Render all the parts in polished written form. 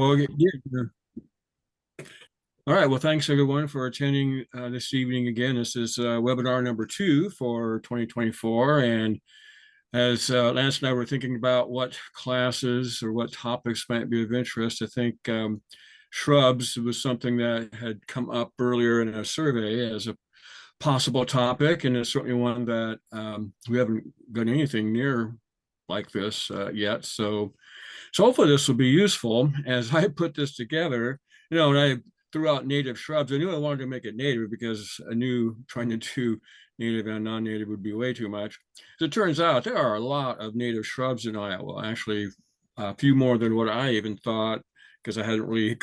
Well, yeah. All right. Well, thanks everyone for attending this evening again. This is webinar number 2 for 2024. And as Lance and I were thinking about what classes or what topics might be of interest, I think shrubs was something that had come up earlier in a survey as a possible topic. And it's certainly one that we haven't done anything near like this yet. So hopefully this will be useful as I put this together. And I threw out native shrubs. I knew I wanted to make it native because I knew trying to do native and non-native would be way too much. As it turns out, there are a lot of native shrubs in Iowa, actually a few more than what I even thought, because I hadn't really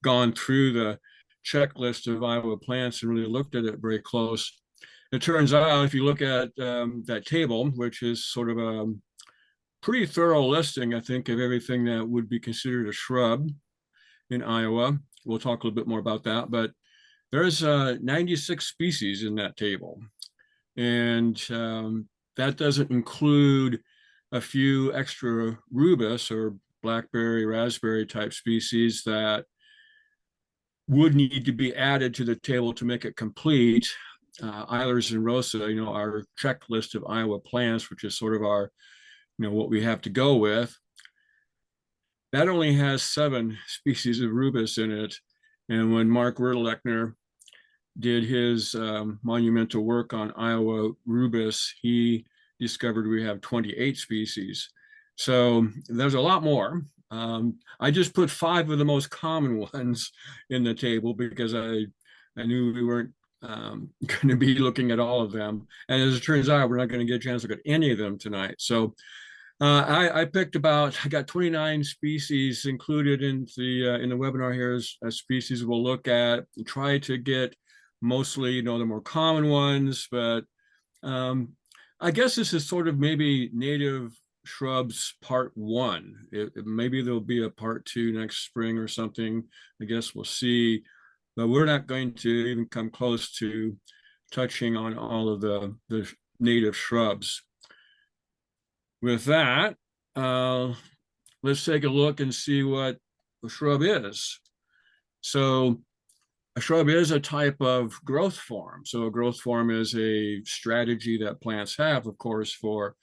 gone through the checklist of Iowa plants and really looked at it very close. It turns out, if you look at that table, which is sort of a pretty thorough listing, I think, of everything that would be considered a shrub in Iowa. We'll talk a little bit more about that, but there's 96 species in that table. And that doesn't include a few extra rubus or blackberry, raspberry type species that would need to be added to the table to make it complete. Eilers and Rosa, our checklist of Iowa plants, which is sort of our what we have to go with, that only has 7 species of rubus in it. And when Mark Wertelechner did his monumental work on Iowa rubus, he discovered we have 28 species. So there's a lot more. I just put 5 of the most common ones in the table because I knew we weren't going to be looking at all of them. And as it turns out, we're not going to get a chance to look at any of them tonight. So I got 29 species included in the webinar here as species we'll look at, try to get mostly, the more common ones, but I guess this is sort of maybe native shrubs part 1. Maybe there'll be a part 2 next spring or something. I guess we'll see, but we're not going to even come close to touching on all of the native shrubs. With that, let's take a look and see what a shrub is. So a shrub is a type of growth form. So a growth form is a strategy that plants have, of course, for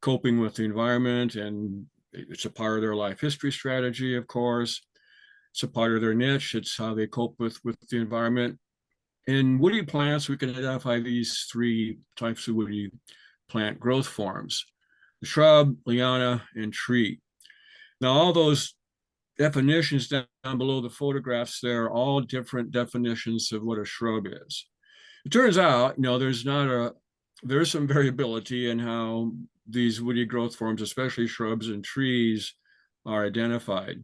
coping with the environment, and it's a part of their life history strategy, of course. It's a part of their niche. It's how they cope with the environment. In woody plants, we can identify these 3 types of woody plant growth forms: the shrub, liana, and tree. Now, all those definitions down below the photographs there are all different definitions of what a shrub is. It turns out, there's some variability in how these woody growth forms, especially shrubs and trees, are identified.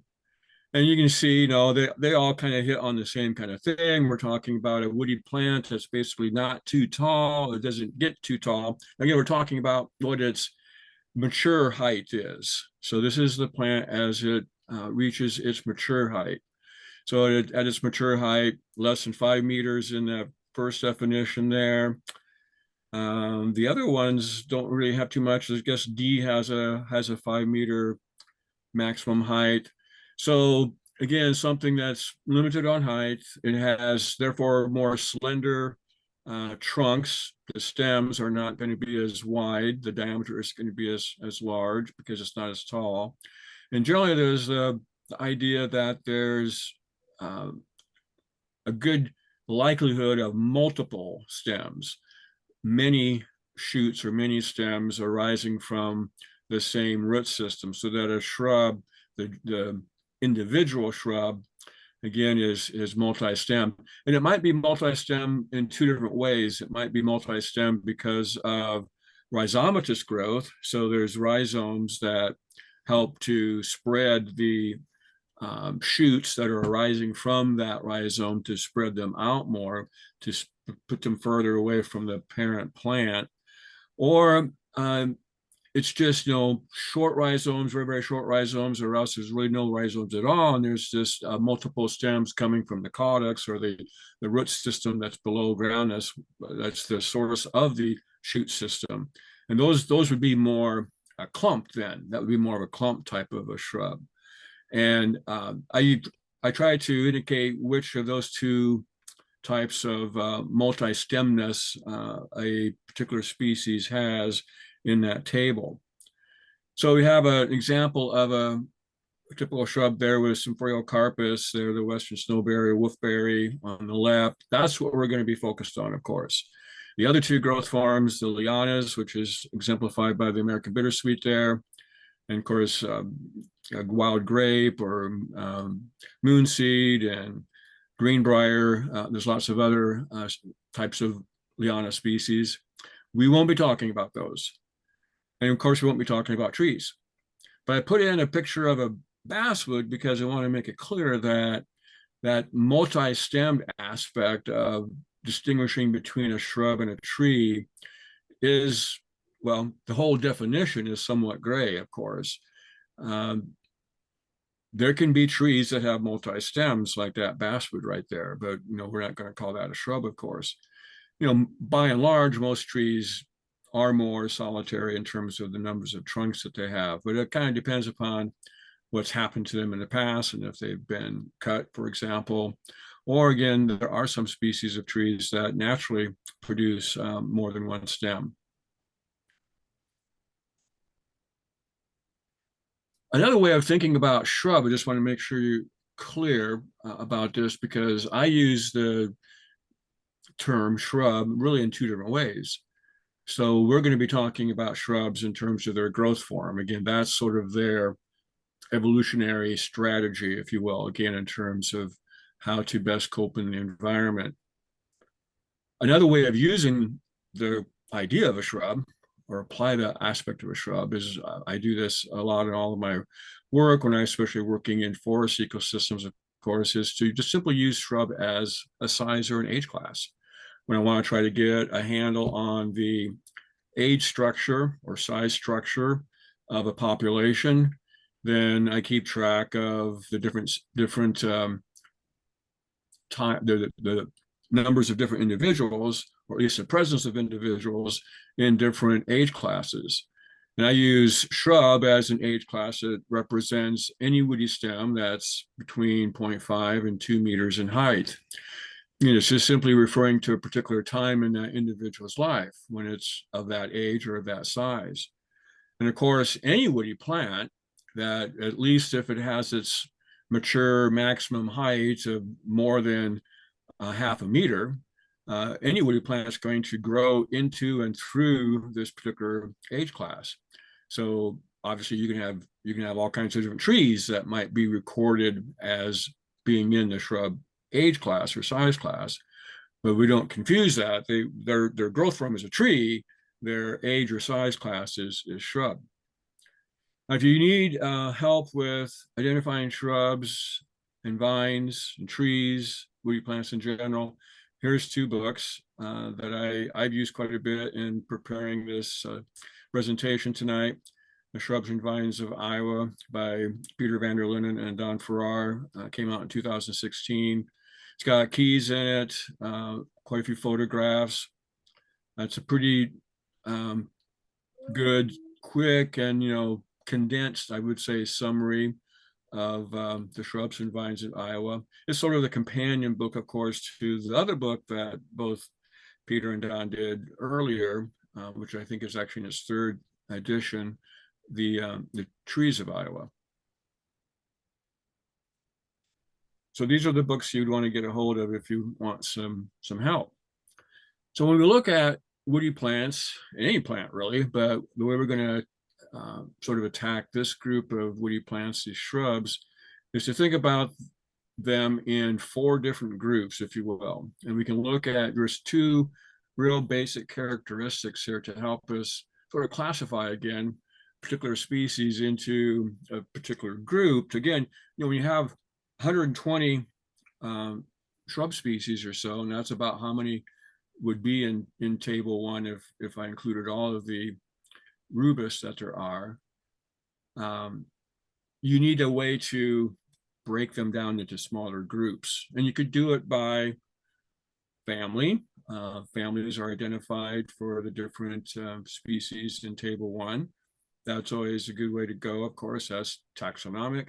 And you can see, they all kind of hit on the same kind of thing. We're talking about a woody plant that's basically not too tall. It doesn't get too tall. Again, we're talking about what its mature height is. So this is the plant as it reaches its mature height. So at its mature height, less than 5 meters in the first definition there. The other ones don't really have too much. I guess D has a 5 meter maximum height. So again, something that's limited on height. It has therefore more slender trunks. The stems are not going to be as wide. The diameter is going to be as large because it's not as tall. And generally, there's the idea that there's a good likelihood of multiple stems, many shoots or many stems arising from the same root system, so that a shrub, the individual shrub, again, is multi-stem. And it might be multi-stem in 2 different ways. It might be multi-stem because of rhizomatous growth. So there's rhizomes that help to spread the shoots that are arising from that rhizome, to spread them out more, to put them further away from the parent plant. Or it's just, short rhizomes, very, very short rhizomes, or else there's really no rhizomes at all. And there's just multiple stems coming from the caudex, or the root system that's below ground. That's the source of the shoot system. And those would be more a clump then. That would be more of a clump type of a shrub. And I try to indicate which of those two types of multi-stemness a particular species has in that table. So we have an example of a typical shrub there with Symphoreocarpus, there, the western snowberry, wolfberry on the left. That's what we're going to be focused on, of course. The other two growth forms, the lianas, which is exemplified by the American bittersweet there, and of course, wild grape or moonseed and greenbrier. There's lots of other types of liana species. We won't be talking about those. And of course, we won't be talking about trees. But I put in a picture of a basswood because I want to make it clear that that multi-stemmed aspect of distinguishing between a shrub and a tree is, well, the whole definition is somewhat gray, of course. There can be trees that have multi-stems like that basswood right there, but we're not going to call that a shrub, of course. By and large, most trees are more solitary in terms of the numbers of trunks that they have, but it kind of depends upon what's happened to them in the past and if they've been cut, for example. Or again, there are some species of trees that naturally produce more than one stem. Another way of thinking about shrub, I just want to make sure you're clear about this, because I use the term shrub really in two different ways. So we're going to be talking about shrubs in terms of their growth form. Again, that's sort of their evolutionary strategy, if you will, again, in terms of how to best cope in the environment. Another way of using the idea of a shrub or apply the aspect of a shrub is I do this a lot in all of my work when I'm especially working in forest ecosystems, of course, is to just simply use shrub as a size or an age class. When I want to try to get a handle on the age structure or size structure of a population, then I keep track of the different time, the numbers of different individuals, or at least the presence of individuals in different age classes. And I use shrub as an age class that represents any woody stem that's between 0.5 and 2 meters in height. It's just simply referring to a particular time in that individual's life when it's of that age or of that size. And of course, any woody plant that, at least if it has its mature maximum height of more than half a meter, any woody plant is going to grow into and through this particular age class. So obviously you can have all kinds of different trees that might be recorded as being in the shrub age class or size class, but we don't confuse that. Their growth form is a tree, their age or size class is shrub. Now, if you need help with identifying shrubs and vines and trees, woody plants in general, here's two books that I've used quite a bit in preparing this presentation tonight. The Shrubs and Vines of Iowa by Peter van der Linden and Don Farrar, came out in 2016. It's got keys in it, quite a few photographs. It's a pretty good, quick, and condensed, I would say, summary of the Shrubs and Vines of Iowa. It's sort of the companion book, of course, to the other book that both Peter and Don did earlier, which I think is actually in its third edition, the Trees of Iowa. So these are the books you'd want to get a hold of if you want some help. So when we look at woody plants, any plant really, but the way we're going to sort of attack this group of woody plants, these shrubs, is to think about them in 4 different groups, if you will. And we can look at, there's 2 real basic characteristics here to help us sort of classify again particular species into a particular group. Again, when you have 120 shrub species or so, and that's about how many would be in table 1 if I included all of the rubus that there are, you need a way to break them down into smaller groups. And you could do it by family. Families are identified for the different species in table 1. That's always a good way to go, of course. That's taxonomic.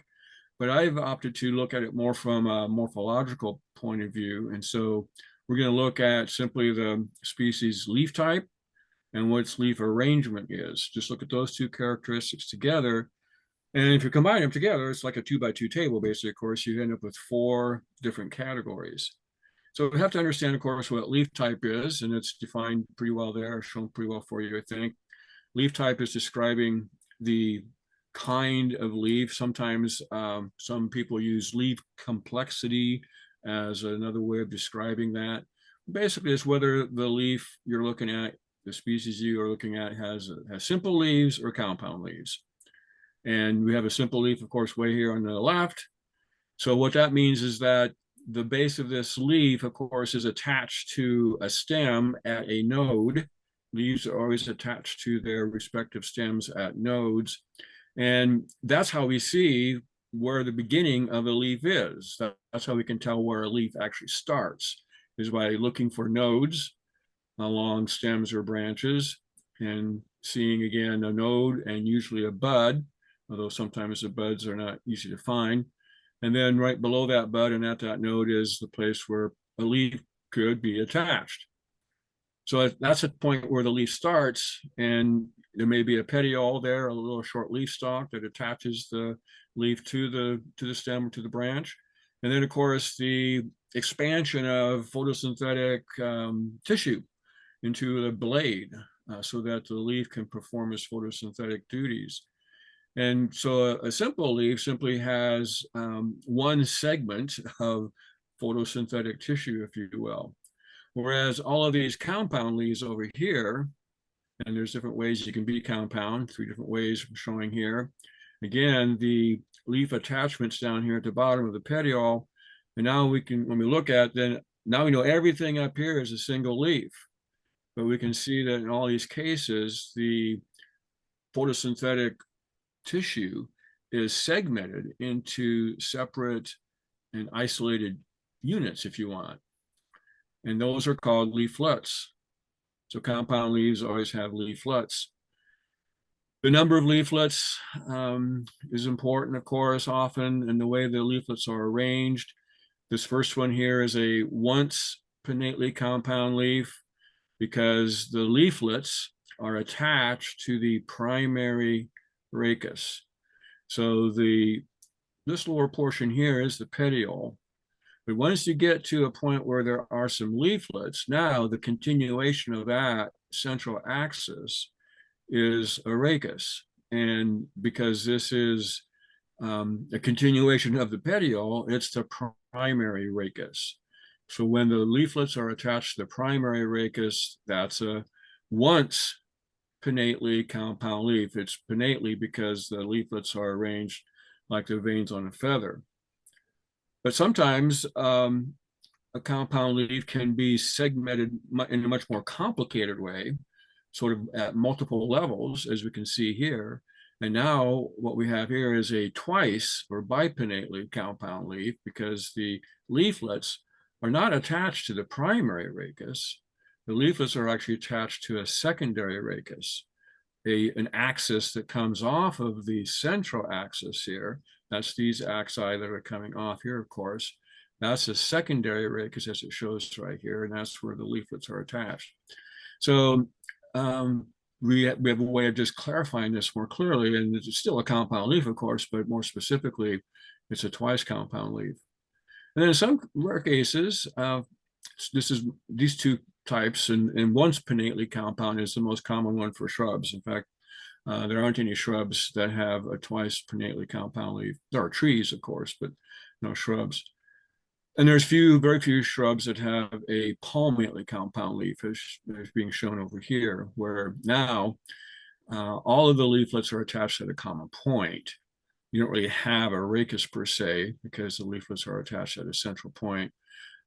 but I've opted to look at it more from a morphological point of view. And so we're going to look at simply the species leaf type and what its leaf arrangement is. Just look at those two characteristics together. And if you combine them together, it's like a 2x2 table, basically. Of course, you end up with 4 different categories. So we have to understand, of course, what leaf type is, and it's defined pretty well there, shown pretty well for you, I think. Leaf type is describing the kind of leaf. Sometimes some people use leaf complexity as another way of describing that. Basically, it's whether the leaf you're looking at, the species you are looking at, has simple leaves or compound leaves. And we have a simple leaf, of course, way here on the left. So what that means is that the base of this leaf, of course, is attached to a stem at a node. Leaves are always attached to their respective stems at nodes. And that's how we see where the beginning of a leaf is. That's how we can tell where a leaf actually starts, is by looking for nodes along stems or branches and seeing again a node and usually a bud, although sometimes the buds are not easy to find. And then right below that bud and at that node is the place where a leaf could be attached. So that's a point where the leaf starts, and there may be a petiole there, a little short leaf stalk that attaches the leaf to the stem or to the branch. And then, of course, the expansion of photosynthetic tissue into the blade so that the leaf can perform its photosynthetic duties. And so a simple leaf simply has one segment of photosynthetic tissue, if you will. Whereas all of these compound leaves over here, and there's different ways you can be compound, 3 different ways I'm showing here. Again, the leaf attachments down here at the bottom of the petiole. And now we can, when we look at, then now we know everything up here is a single leaf. But we can see that in all these cases, the photosynthetic tissue is segmented into separate and isolated units, if you want. And those are called leaflets. So compound leaves always have leaflets. The number of leaflets is important, of course, often in the way the leaflets are arranged. This first one here is a once pinnately compound leaf because the leaflets are attached to the primary rachis. So this lower portion here is the petiole. But once you get to a point where there are some leaflets, now the continuation of that central axis is a rachis. And because this is a continuation of the petiole, it's the primary rachis. So when the leaflets are attached to the primary rachis, that's a once pinnately compound leaf. It's pinnately because the leaflets are arranged like the veins on a feather. But sometimes a compound leaf can be segmented in a much more complicated way, sort of at multiple levels, as we can see here. And now what we have here is a twice or bipinnately compound leaf because the leaflets are not attached to the primary rachis. The leaflets are actually attached to a secondary rachis, an axis that comes off of the central axis here. That's these axi that are coming off here, of course. That's a secondary rachis, as it shows right here, and that's where the leaflets are attached. So we have a way of just clarifying this more clearly, and it's still a compound leaf, of course, but more specifically, it's a twice compound leaf. And then in some rare cases, these 2 types, and once pinnately compound is the most common one for shrubs. In fact, there aren't any shrubs that have a twice pinnately compound leaf. There are trees, of course, but no shrubs. And there's very few shrubs that have a palmately compound leaf, as being shown over here, where now all of the leaflets are attached at a common point. You don't really have a rachis per se because the leaflets are attached at a central point,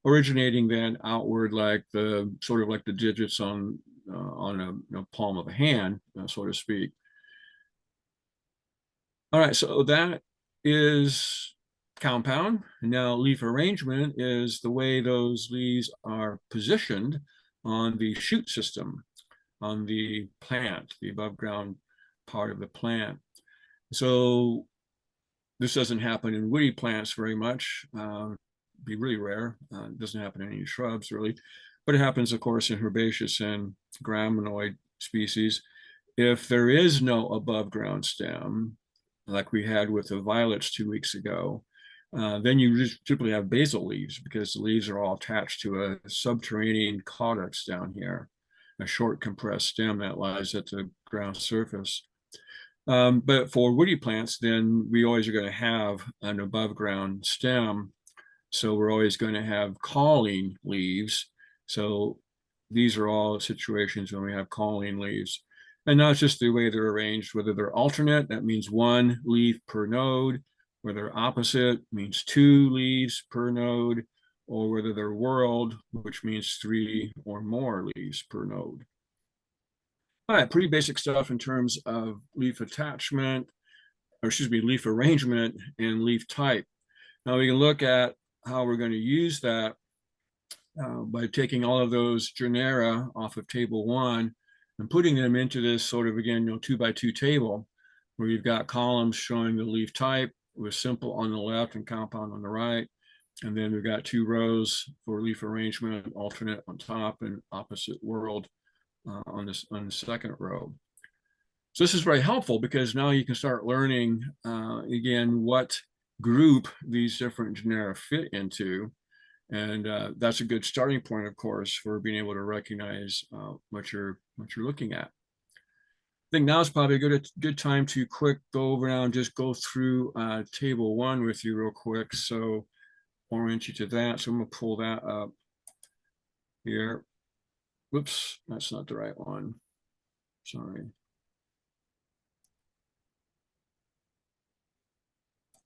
originating then outward like the sort of like the digits on a palm of a hand, so to speak. All right, so that is compound. Now leaf arrangement is the way those leaves are positioned on the shoot system, on the plant, the above ground part of the plant. So This doesn't happen in woody plants very much. Be really rare. It doesn't happen in any shrubs really, but it happens, of course, in herbaceous and graminoid species. If there is no above ground stem, like we had with the violets 2 weeks ago, then you just typically have basal leaves because the leaves are all attached to a subterranean caudex down here, a short compressed stem that lies at the ground surface. But for woody plants, then we always are going to have an above ground stem. So we're always going to have calling leaves. So these are all situations when we have calling leaves. And not just the way they're arranged, whether they're alternate, that means one leaf per node, whether they're opposite, means two leaves per node, or whether they're whorled, which means three or more leaves per node. All right, pretty basic stuff in terms of leaf attachment, or excuse me, leaf arrangement and leaf type. Now we can look at how we're going to use that by taking all of those genera off of table 1 and putting them into this sort of, again, 2x2 table where you've got columns showing the leaf type with simple on the left and compound on the right. And then we've got 2 rows for leaf arrangement, alternate on top and opposite whorled on the second row. So this is very helpful because now you can start learning, again, what group these different genera fit into. And that's a good starting point, of course, for being able to recognize what you're looking at. I think now is probably a good time to go over now and just go through table 1 with you real quick. So orient you to that. So I'm going to pull that up here. Whoops, that's not the right one. Sorry.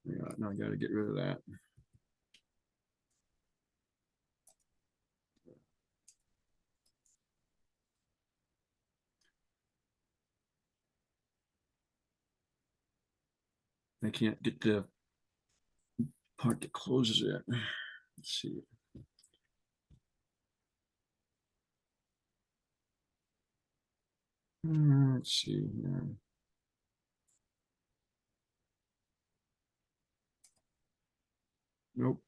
Yeah, now I got to get rid of that. I can't get the part that closes it. Let's see. Let's see here. Nope,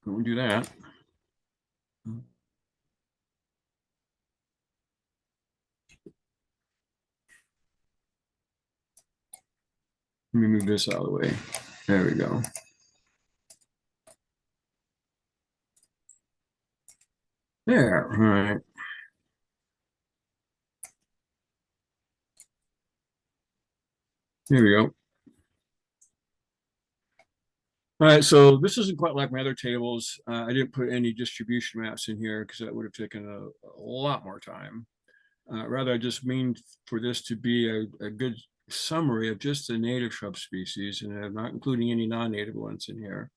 don't do that. Let me move this out of the way. There we go. There, all right. Here we go. All right, so this isn't quite like my other tables. I didn't put any distribution maps in here because that would have taken a lot more time. Rather, I just mean for this to be a good summary of just the native shrub species, and I'm not including any non-native ones in here,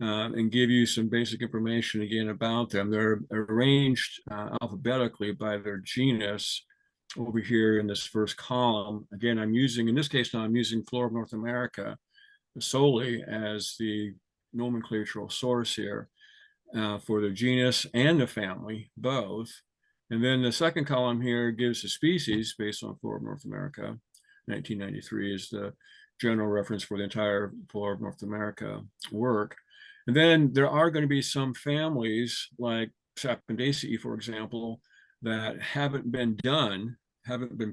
and give you some basic information again about them. They're arranged alphabetically by their genus over here in this first column. Again, I'm using, in this case now, I'm using Flora of North America solely as the nomenclatural source here for the genus and the family, both. And then the second column here gives the species based on Flora of North America. 1993 is the general reference for the entire Flora of North America work. And then there are going to be some families like Sapondaceae, for example, that haven't been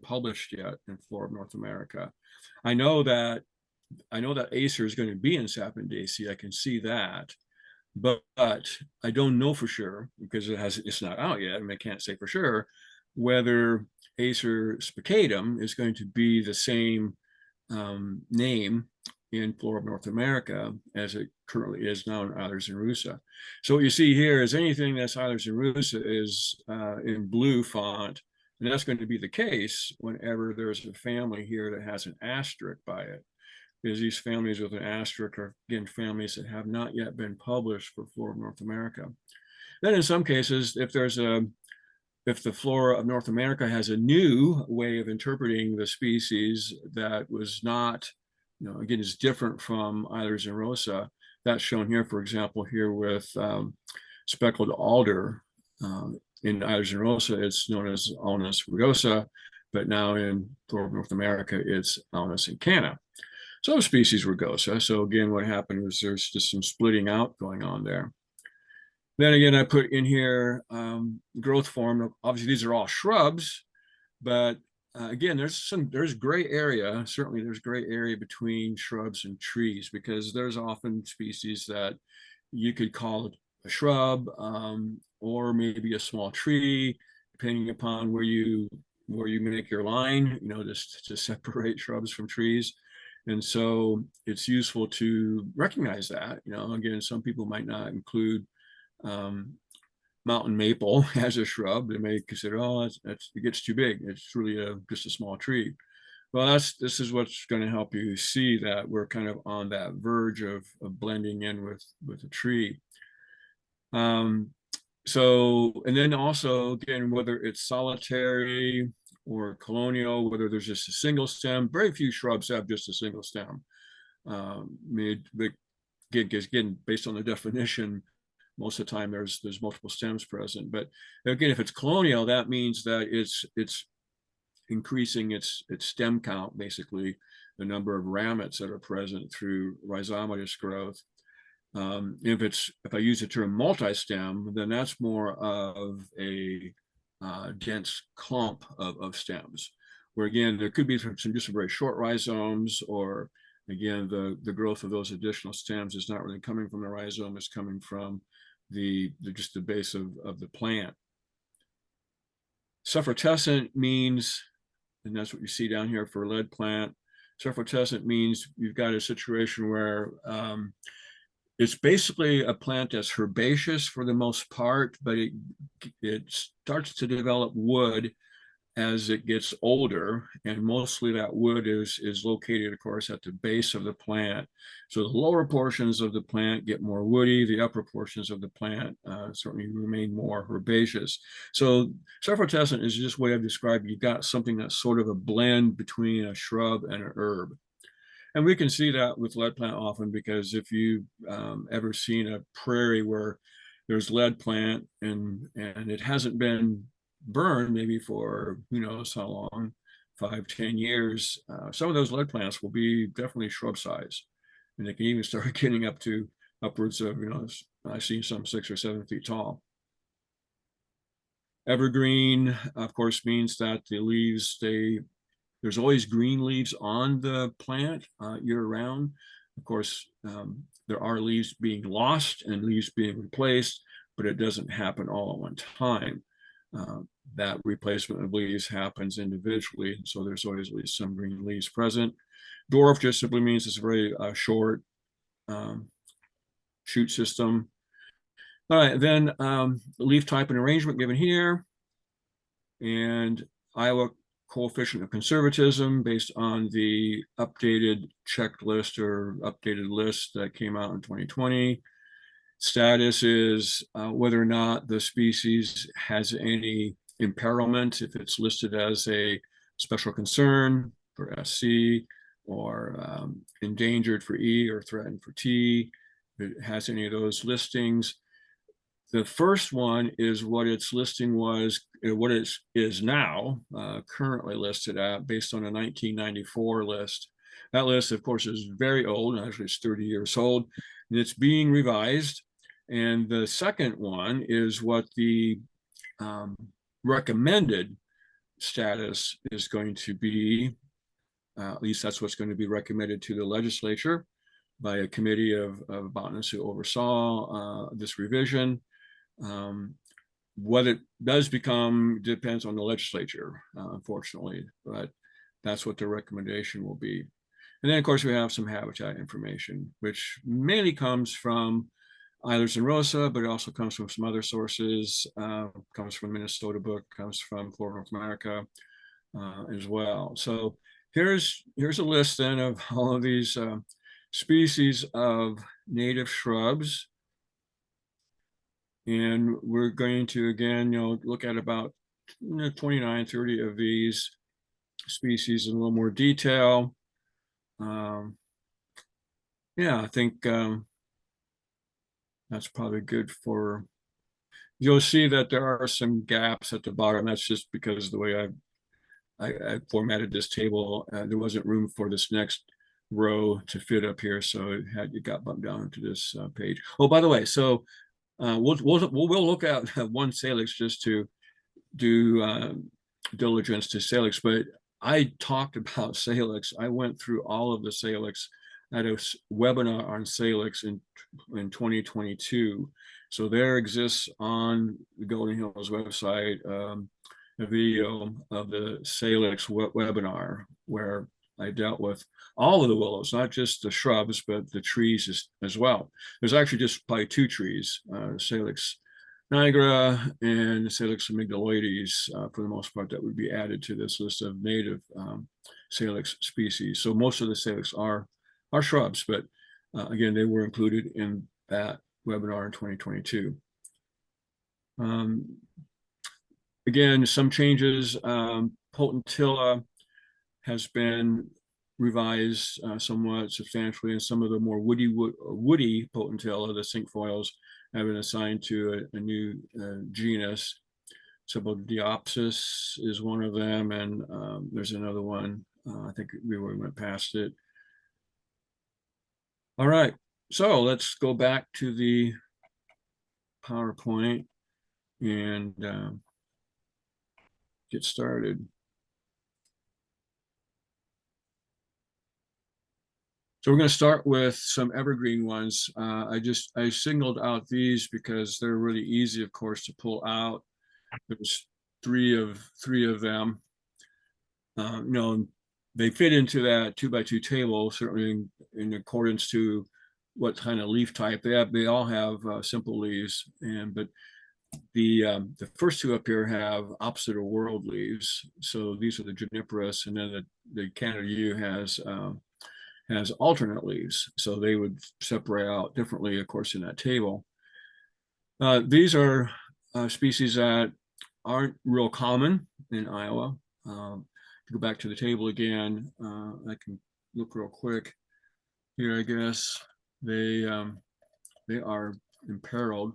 published yet in Flora of North America. I know that Acer is going to be in Sapondaceae. I can see that, but I don't know for sure because it's not out yet, and I can't say for sure whether Acer spicatum is going to be the same name in Flora of North America as it currently is now in Eilers and Russa. So what you see here is anything that's Eilers and Russa is in blue font, and that's going to be the case whenever there's a family here that has an asterisk by it. Because these families with an asterisk are, again, families that have not yet been published for Flora of North America. Then in some cases, if the Flora of North America has a new way of interpreting the species that was not, again, is different from Eilers and Russa, that's shown here, for example, here with speckled alder. In Eilers and Russa, it's known as Alnus rugosa, but now in Flora of North America, it's Alnus incana. Some species were rugosa. So again, what happened was there's just some splitting out going on there. Then again, I put in here growth form. Obviously, these are all shrubs, but again, there's gray area. Certainly, there's gray area between shrubs and trees because there's often species that you could call it a shrub or maybe a small tree, depending upon where you make your line. Just to separate shrubs from trees. And so it's useful to recognize that. Again, some people might not include um, mountain maple as a shrub. They may consider, oh, it gets too big. It's really just a small tree. Well, this is what's going to help you see that we're kind of on that verge of blending in with a tree. And then also, again, whether it's solitary or colonial, whether there's just a single stem. Very few shrubs have just a single stem. Again, based on the definition, most of the time there's multiple stems present. But again, if it's colonial, that means that it's increasing its stem count, basically the number of ramets that are present through rhizomatous growth. If I use the term multi-stem, then that's more of a dense clump of stems, where again there could be some just very short rhizomes, or again the growth of those additional stems is not really coming from the rhizome; it's coming from just the base of the plant. Suffrutescent means, and that's what you see down here for lead plant. Suffrutescent means you've got a situation where it's basically a plant that's herbaceous for the most part, but it starts to develop wood as it gets older, and mostly that wood is located, of course, at the base of the plant. So the lower portions of the plant get more woody, the upper portions of the plant certainly remain more herbaceous. So suffrutescent is just a way I've described. You've got something that's sort of a blend between a shrub and an herb. And we can see that with lead plant often, because if you've ever seen a prairie where there's lead plant and it hasn't been burned maybe for who knows how long, 5-10 years, some of those lead plants will be definitely shrub size, and they can even start getting up to upwards of, I've seen some 6 or 7 feet tall. Evergreen, of course, means that the leaves stay. There's always green leaves on the plant year round. Of course, there are leaves being lost and leaves being replaced, but it doesn't happen all at one time. That replacement of leaves happens individually, so there's always at least some green leaves present. Dwarf just simply means it's a very short shoot system. All right, then leaf type and arrangement given here, and Iowa coefficient of conservatism based on the updated checklist or updated list that came out in 2020. Status is whether or not the species has any imperilment, if it's listed as a special concern for SC, or endangered for E, or threatened for T, if it has any of those listings. The first one is what its listing was, what it is now currently listed at, based on a 1994 list. That list, of course, is very old. Actually, it's 30 years old, and it's being revised. And the second one is what the recommended status is going to be. At least that's what's going to be recommended to the legislature by a committee of botanists who oversaw this revision. What it does become depends on the legislature, unfortunately, but that's what the recommendation will be. And then, of course, we have some habitat information, which mainly comes from Eilers and Rosa, but it also comes from some other sources, comes from Minnesota book, comes from Flora North America as well. So here's a list then of all of these species of native shrubs. And we're going to, again, look at about 29, 30 of these species in a little more detail. Yeah, I think that's probably good for, you'll see that there are some gaps at the bottom. That's just because of the way I formatted this table. There wasn't room for this next row to fit up here, so it got bumped down into this page. Oh, by the way, so we'll look at one salix just to do diligence to salix, but I talked about salix. I went through all of the salix at a webinar on salix in 2022. So there exists on the Golden Hills website a video of the salix webinar where I dealt with all of the willows, not just the shrubs, but the trees as well. There's actually just probably two trees, Salix nigra and Salix amygdaloides, for the most part, that would be added to this list of native Salix species. So most of the Salix are shrubs, but again, they were included in that webinar in 2022. Again, some changes. Potentilla has been revised somewhat substantially, and some of the more woody potentilla, the cinquefoils, have been assigned to a new genus. Subodiopsis is one of them, and there's another one. I think we went past it. All right, so let's go back to the PowerPoint and get started. So we're going to start with some evergreen ones. I singled out these because they're really easy, of course, to pull out. There's three of them. You know, they fit into that 2x2 table, certainly in accordance to what kind of leaf type they have. They all have simple leaves, but the first two up here have opposite of world leaves. So these are the juniperus, and then the Canada yew has alternate leaves, so they would separate out differently, of course, in that table. These are species that aren't real common in Iowa. To go back to the table again, I can look real quick here. I guess they are imperiled.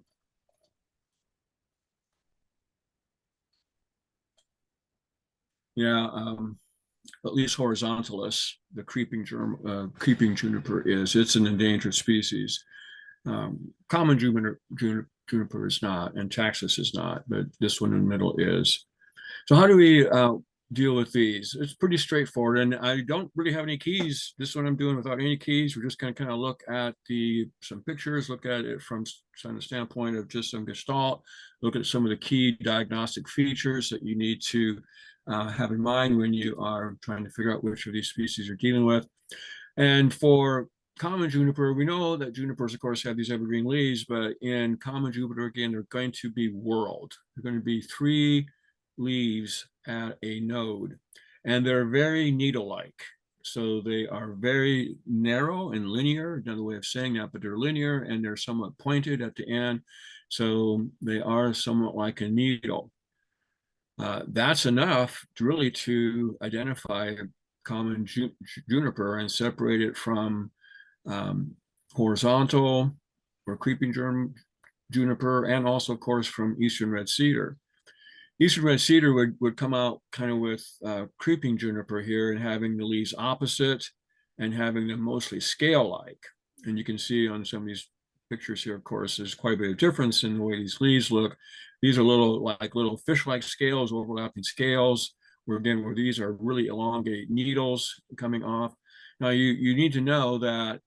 Yeah, at least horizontalis, the creeping juniper is. It's an endangered species. Common juniper is not, and taxus is not, but this one in the middle is. So how do we deal with these? It's pretty straightforward, and I don't really have any keys. This one I'm doing without any keys. We're just going to kind of look at some pictures, look at it from the standpoint of just some gestalt, look at some of the key diagnostic features that you need to have in mind when you are trying to figure out which of these species you're dealing with. And for common juniper, we know that junipers, of course, have these evergreen leaves, but in common juniper, again, they're going to be whorled. They're going to be 3 leaves at a node, and they're very needle-like. So they are very narrow and linear, another way of saying that, but they're linear and they're somewhat pointed at the end. So they are somewhat like a needle. That's enough really to identify a common juniper and separate it from horizontal or creeping juniper, and also, of course, from eastern red cedar. Eastern red cedar would come out kind of with creeping juniper here, and having the leaves opposite and having them mostly scale-like. And you can see on some of these pictures here, of course, there's quite a bit of difference in the way these leaves look. These are little fish-like scales, overlapping scales, where these are really elongate needles coming off. Now you need to know that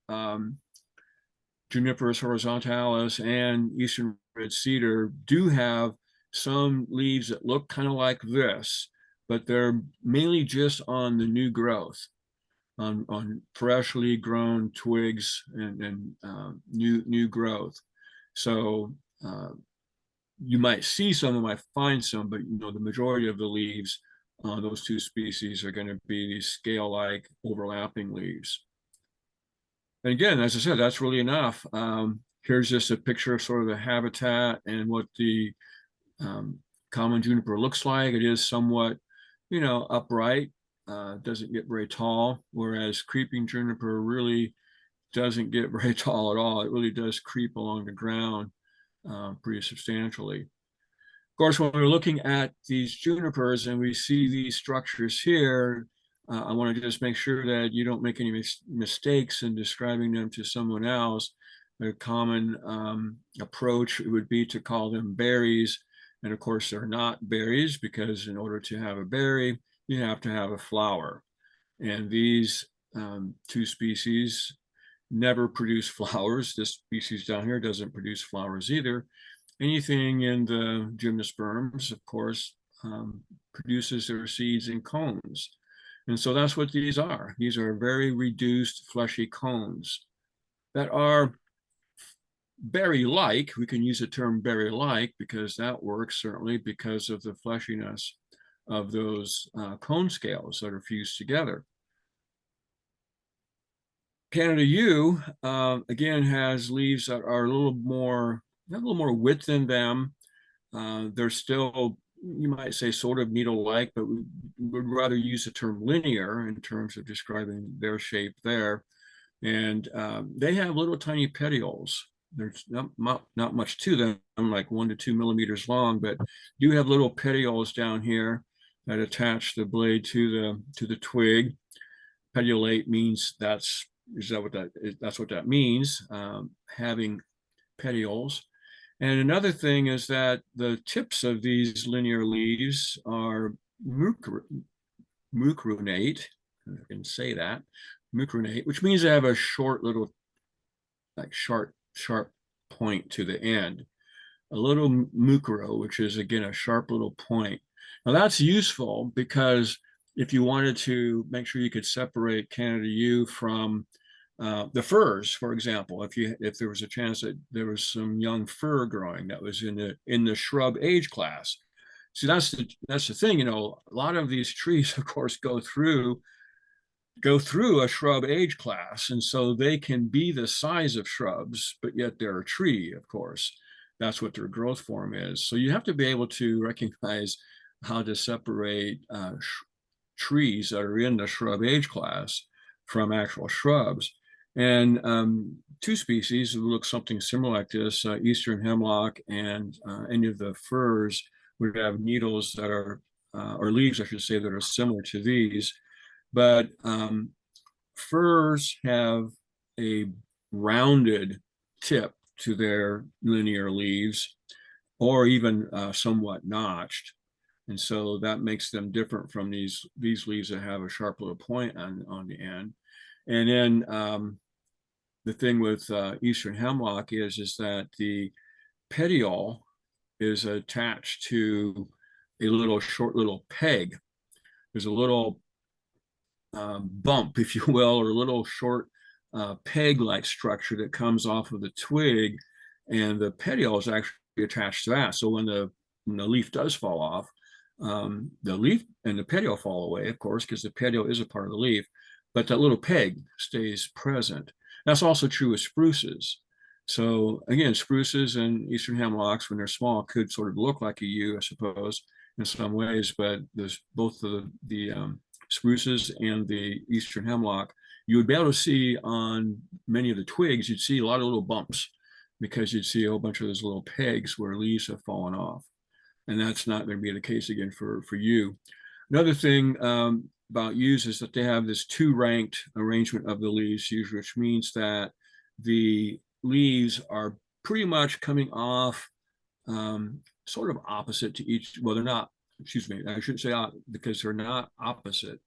Juniperus horizontalis and eastern red cedar do have some leaves that look kind of like this, but they're mainly just on the new growth, on freshly grown twigs and new growth. So you might see some, you might find some, but the majority of the leaves on those two species are going to be these scale-like overlapping leaves. And again, as I said, that's really enough. Here's just a picture of sort of the habitat and what the common juniper looks like. It is somewhat, upright, doesn't get very tall, whereas creeping juniper really doesn't get very tall at all. It really does creep along the ground pretty substantially. Of course, when we're looking at these junipers and we see these structures here, I want to just make sure that you don't make any mistakes in describing them to someone else. A common approach would be to call them berries. And of course, they're not berries, because in order to have a berry, you have to have a flower. And these two species never produce flowers. This species down here doesn't produce flowers either. Anything in the gymnosperms, of course, produces their seeds in cones. And so that's what these are. These are very reduced fleshy cones that are berry-like. We can use the term berry-like because that works, certainly because of the fleshiness of those cone scales that are fused together. Canada yew, again, has leaves that are a little more width in them. They're still, you might say, sort of needle-like, but we would rather use the term linear in terms of describing their shape there. And they have little tiny petioles. There's not much to them, like 1 to 2 millimeters long, but do have little petioles down here that attach the blade to the twig. Petiolate means that's what that means, having petioles. And another thing is that the tips of these linear leaves are mucronate. I can say that, mucronate, which means they have a short little, like sharp point to the end. A little mucro, which is again a sharp little point. Now that's useful because if you wanted to make sure you could separate Canada yew from the firs, for example, if there was a chance that there was some young fir growing that was in the shrub age class. See, that's the thing, a lot of these trees, of course, go through a shrub age class, and so they can be the size of shrubs, but yet they're a tree, of course. That's what their growth form is. So you have to be able to recognize how to separate trees that are in the shrub age class from actual shrubs. And two species that look something similar like this, eastern hemlock and any of the firs, would have needles that are, or leaves, I should say, that are similar to these. But firs have a rounded tip to their linear leaves, or even somewhat notched. And so that makes them different from these leaves that have a sharp little point on the end. And then the thing with eastern hemlock is that the petiole is attached to a short little peg. There's a little bump, if you will, or a little short peg-like structure that comes off of the twig, and the petiole is actually attached to that. So when the leaf does fall off, the leaf and the petiole fall away, of course, because the petiole is a part of the leaf, but that little peg stays present. That's also true with spruces. So again, spruces and eastern hemlocks, when they're small, could sort of look like a yew, I suppose, in some ways, but there's both the spruces and the eastern hemlock, you would be able to see on many of the twigs, you'd see a lot of little bumps because you'd see a whole bunch of those little pegs where leaves have fallen off. And that's not going to be the case again for yew. Another thing about yews is that they have this two-ranked arrangement of the leaves, usually, which means that the leaves are pretty much coming off sort of opposite to each. Well, they're not, excuse me, I shouldn't say because they're not opposite.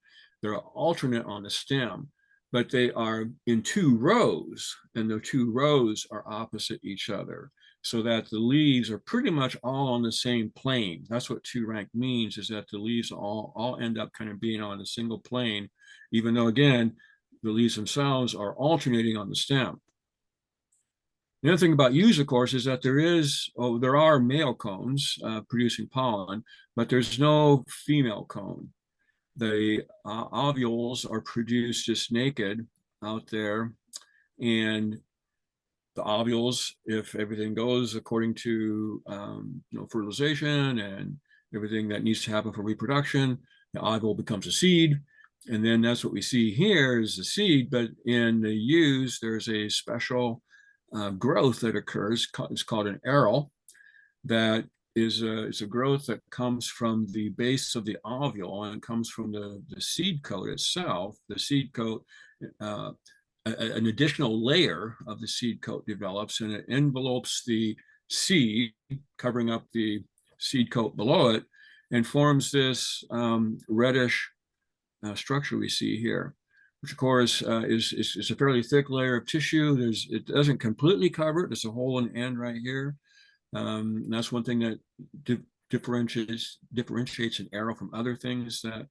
They're alternate on the stem, but they are in two rows, and the two rows are opposite each other, so that the leaves are pretty much all on the same plane. That's what two-rank means, is that the leaves all end up kind of being on a single plane, even though, again, the leaves themselves are alternating on the stem. The other thing about yews, of course, is that there are male cones producing pollen, but there's no female cone. The ovules are produced just naked out there, and the ovules, if everything goes according to fertilization and everything that needs to happen for reproduction, the ovule becomes a seed. And then that's what we see here is the seed. But in the yews, there's a special growth that occurs. It's called an aril, that is a growth that comes from the base of the ovule, and it comes from the seed coat itself. The seed coat, an additional layer of the seed coat develops, and it envelopes the seed, covering up the seed coat below it, and forms this reddish structure we see here, which of course is a fairly thick layer of tissue. It doesn't completely cover it. There's a hole in the end right here. That's one thing that differentiates an arrow from other things that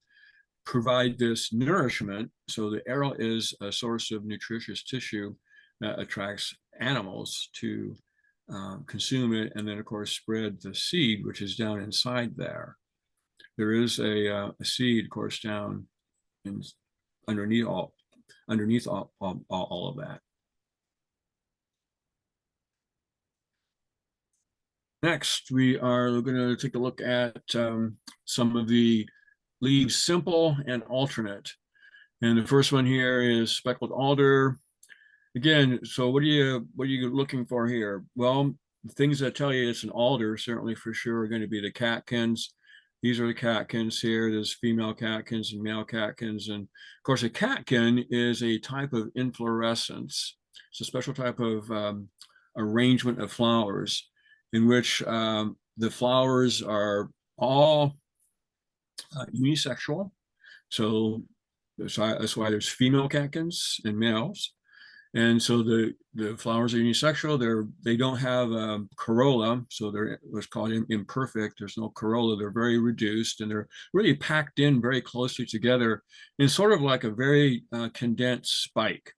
provide this nourishment. So the arrow is a source of nutritious tissue that attracts animals to consume it, and then of course spread the seed, which is down inside there. There is a seed, of course, down in, underneath all of that. Next, we are going to take a look at some of the leaves simple and alternate. And the first one here is speckled alder. Again, so what are you looking for here? Well, the things that tell you it's an alder, certainly for sure, are going to be the catkins. These are the catkins here. There's female catkins and male catkins. And of course, a catkin is a type of inflorescence. It's a special type of arrangement of flowers in which the flowers are all unisexual. So that's why there's female catkins and males. And so the flowers are unisexual. They don't have a corolla, so they're what's called imperfect. There's no corolla. They're very reduced, and they're really packed in very closely together in sort of like a very condensed spike.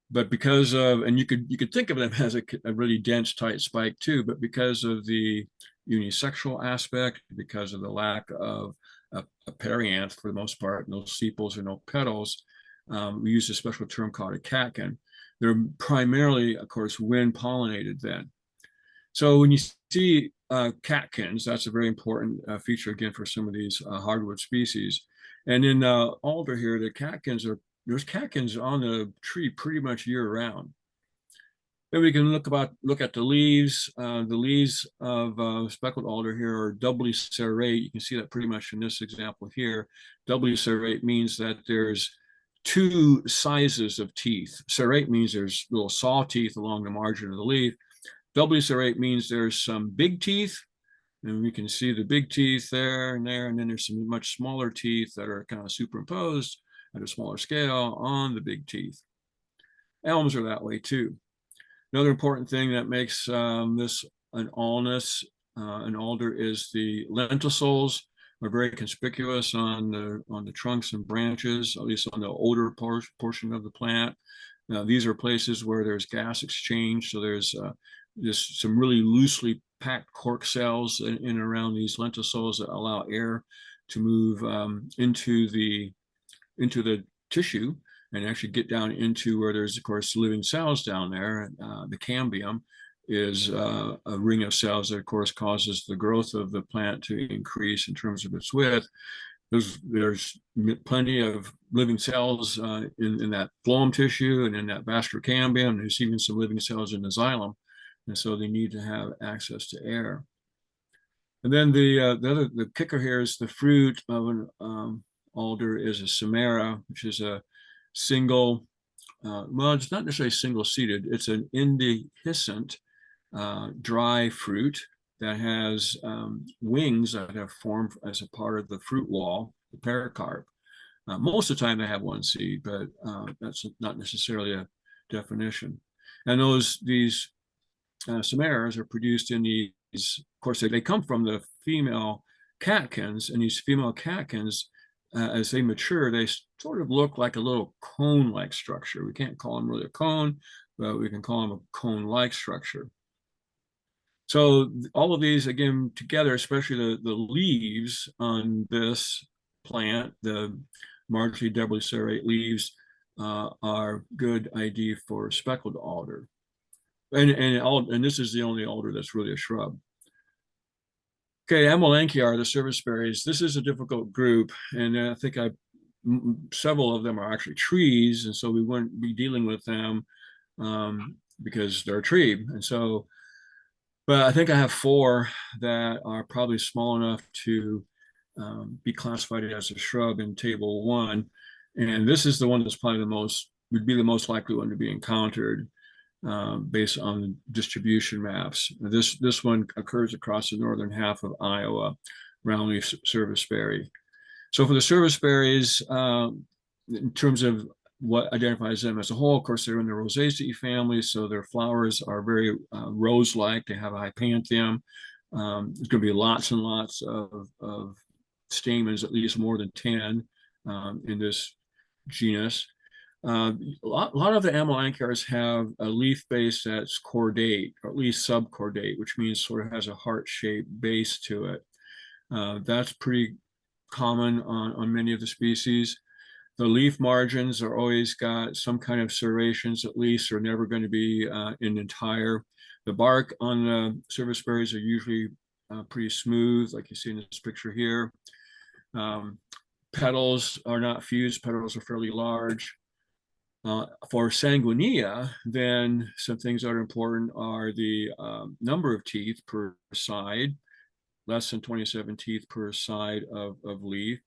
But because of, and you could think of them as a really dense, tight spike too, but because of the unisexual aspect, because of the lack of a perianth for the most part, no sepals or no petals, we use a special term called a catkin. They're primarily, of course, wind pollinated then. So when you see catkins, that's a very important feature again for some of these hardwood species. And in alder here, there's catkins on the tree pretty much year round. Then we can look at the leaves. The leaves of speckled alder here are doubly serrate. You can see that pretty much in this example here. Doubly serrate means that there's two sizes of teeth. Serrate means there's little saw teeth along the margin of the leaf. Doubly serrate means there's some big teeth, and we can see the big teeth there, and then there's some much smaller teeth that are kind of superimposed at a smaller scale on the big teeth. Elms are that way too. Another important thing that makes this an alnus, an alder, is the lenticels are very conspicuous on the trunks and branches, at least on the older portion of the plant. Now, these are places where there's gas exchange, so there's just some really loosely packed cork cells in and around these lenticels that allow air to move into the tissue and actually get down into where there's, of course, living cells down there. The cambium is a ring of cells that, of course, causes the growth of the plant to increase in terms of its width. There's plenty of living cells in that phloem tissue and in that vascular cambium. There's even some living cells in the xylem, and so they need to have access to air. And then the kicker here is the fruit of an alder is a samara, which is a single, well, it's not necessarily single-seeded. It's an indehiscent dry fruit that has wings that have formed as a part of the fruit wall, the pericarp. Most of the time they have one seed, but that's not necessarily a definition. And these samaras are produced in these, of course, they come from the female catkins, and these female catkins, as they mature, they sort of look like a little cone-like structure. We can't call them really a cone, but we can call them a cone-like structure. So all of these, again, together, especially the leaves on this plant, the marginally doubly serrate leaves, are good ID for speckled alder. And this is the only alder that's really a shrub. Okay, Amelanchier, the serviceberries. This is a difficult group, and I think several of them are actually trees, and so we wouldn't be dealing with them because they're a tree. And so But I think I have four that are probably small enough to be classified as a shrub in table one. And this is the one that's probably would be the most likely one to be encountered based on the distribution maps. This one occurs across the northern half of Iowa, roundleaf serviceberry. So for the serviceberries, in terms of what identifies them as a whole, of course, they're in the Rosaceae family, so their flowers are very rose-like. They have a hypanthium. There's going to be lots and lots of stamens, at least more than 10 in this genus. A lot of the Amelanchiers have a leaf base that's cordate, or at least subcordate, which means sort of has a heart-shaped base to it. That's pretty common on many of the species. The leaf margins are always got some kind of serrations, at least, are never going to be an entire. The bark on the serviceberries are usually pretty smooth, like you see in this picture here. Petals are not fused, petals are fairly large. For sanguinea, then some things that are important are the number of teeth per side, less than 27 teeth per side of leaf.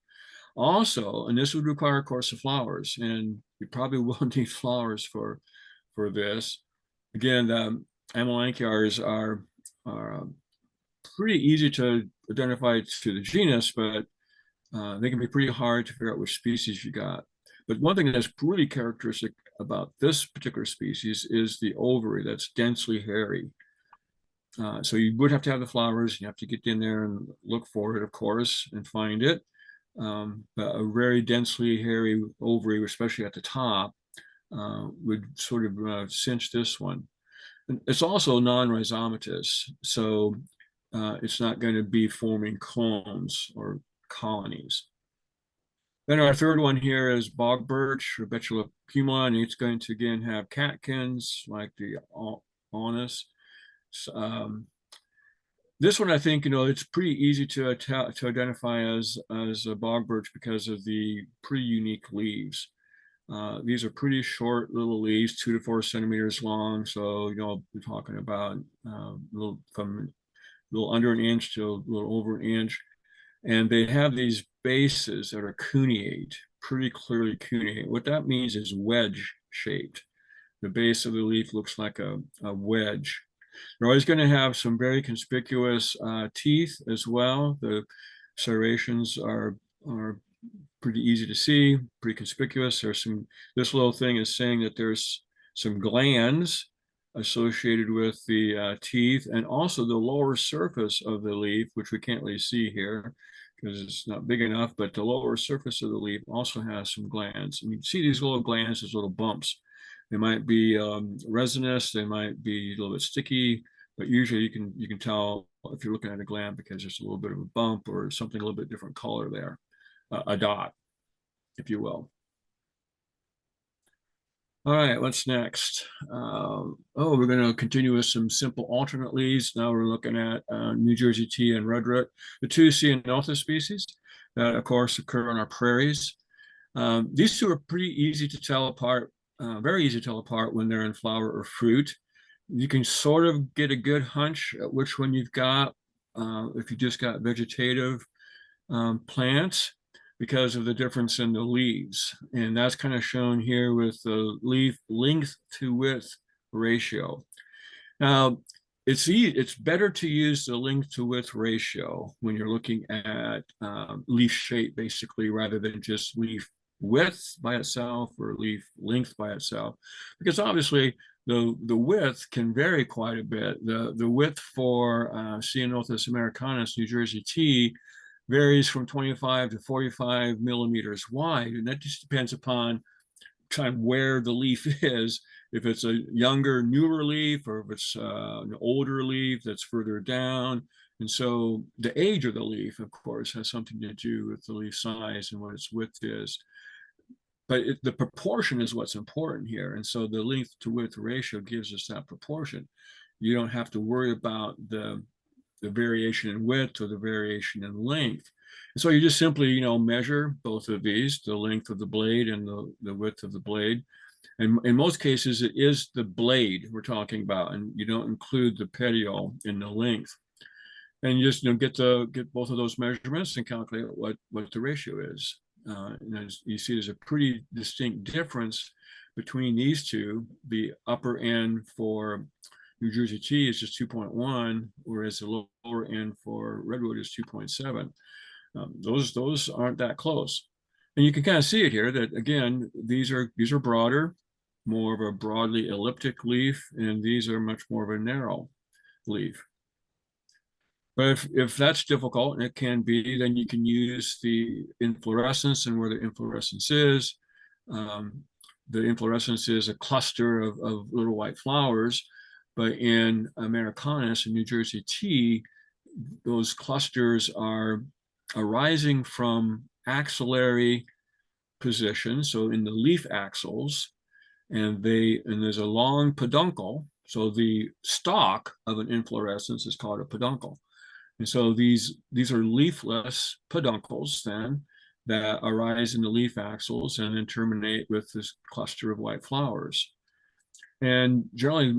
Also, and this would require, of course, the flowers, and you probably will need flowers for this. Again, the Amelanchiers are pretty easy to identify to the genus, but they can be pretty hard to figure out which species you got. But one thing that's really characteristic about this particular species is the ovary that's densely hairy. So you would have to have the flowers. You have to get in there and look for it, of course, and find it. But a very densely hairy ovary, especially at the top, would sort of cinch this one. And it's also non-rhizomatous, so it's not going to be forming clones or colonies. Then our third one here is bog birch, or Betula puma, and it's going to again have catkins like the Alnus. This one, I think, it's pretty easy to identify as a bog birch because of the pretty unique leaves. These are pretty short little leaves, 2 to 4 centimeters long. So, we're talking about from a little under an inch to a little over an inch. And they have these bases that are cuneate, pretty clearly cuneate. What that means is wedge shaped. The base of the leaf looks like a wedge. You're always going to have some very conspicuous teeth as well. The serrations are pretty easy to see, pretty conspicuous. This little thing is saying that there's some glands associated with the teeth, and also the lower surface of the leaf, which we can't really see here because it's not big enough, but the lower surface of the leaf also has some glands. And you see these little glands as little bumps. They might be resinous, they might be a little bit sticky, but usually you can tell if you're looking at a gland because there's a little bit of a bump or something a little bit different color there, a dot, if you will. All right, what's next? We're going to continue with some simple alternate leaves. Now we're looking at New Jersey tea and redroot, the two Ceanothus species that, of course, occur on our prairies. These two are pretty easy to tell apart, very easy to tell apart when they're in flower or fruit. You can sort of get a good hunch at which one you've got if you just got vegetative plants, because of the difference in the leaves. And that's kind of shown here with the leaf length to width ratio. Now, it's better to use the length to width ratio when you're looking at leaf shape, basically, rather than just leaf width by itself or leaf length by itself, because obviously the width can vary quite a bit. The width for Ceanothus americanus, New Jersey tea, varies from 25 to 45 millimeters wide, and that just depends upon kind of where the leaf is. If it's a younger, newer leaf, or if it's an older leaf that's further down. And so the age of the leaf, of course, has something to do with the leaf size and what its width is. But the proportion is what's important here. And so the length to width ratio gives us that proportion. You don't have to worry about the variation in width or the variation in length. And so you just simply, measure both of these, the length of the blade and the width of the blade. And in most cases, it is the blade we're talking about, and you don't include the petiole in the length. And you just get both of those measurements and calculate what the ratio is. And as you see, there's a pretty distinct difference between these two. The upper end for New Jersey tea is just 2.1, whereas the lower end for redwood is 2.7. Those aren't that close. And you can kind of see it here that, again, these are broader, more of a broadly elliptic leaf, and these are much more of a narrow leaf. But if that's difficult, and it can be, then you can use the inflorescence and where the inflorescence is. The inflorescence is a cluster of little white flowers, but in Americanus and New Jersey tea, those clusters are arising from axillary position, so in the leaf axils, and there's a long peduncle. So the stalk of an inflorescence is called a peduncle. And so these are leafless peduncles then that arise in the leaf axils and then terminate with this cluster of white flowers. And generally,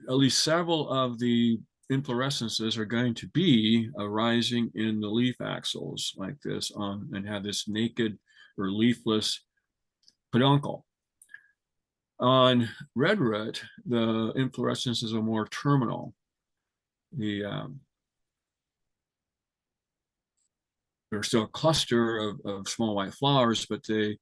at least several of the inflorescences are going to be arising in the leaf axils like this and have this naked or leafless peduncle. On redwood, the inflorescences are more terminal. There's still a cluster of small white flowers, but they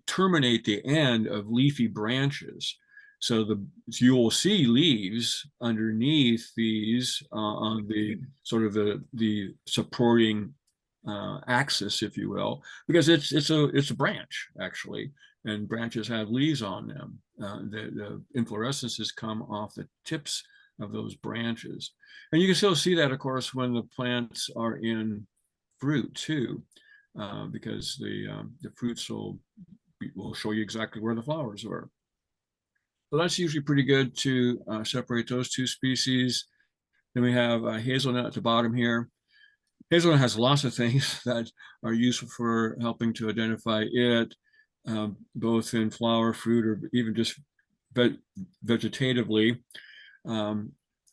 terminate the end of leafy branches. So you will see leaves underneath these on the sort of the supporting axis, if you will, because it's a branch actually, and branches have leaves on them. The inflorescences come off the tips of those branches, and you can still see that, of course, when the plants are in fruit too, because the fruits will show you exactly where the flowers are. So that's usually pretty good to separate those two species. Then we have hazelnut at the bottom here. Hazelnut has lots of things that are useful for helping to identify it, both in flower, fruit, or even just vegetatively.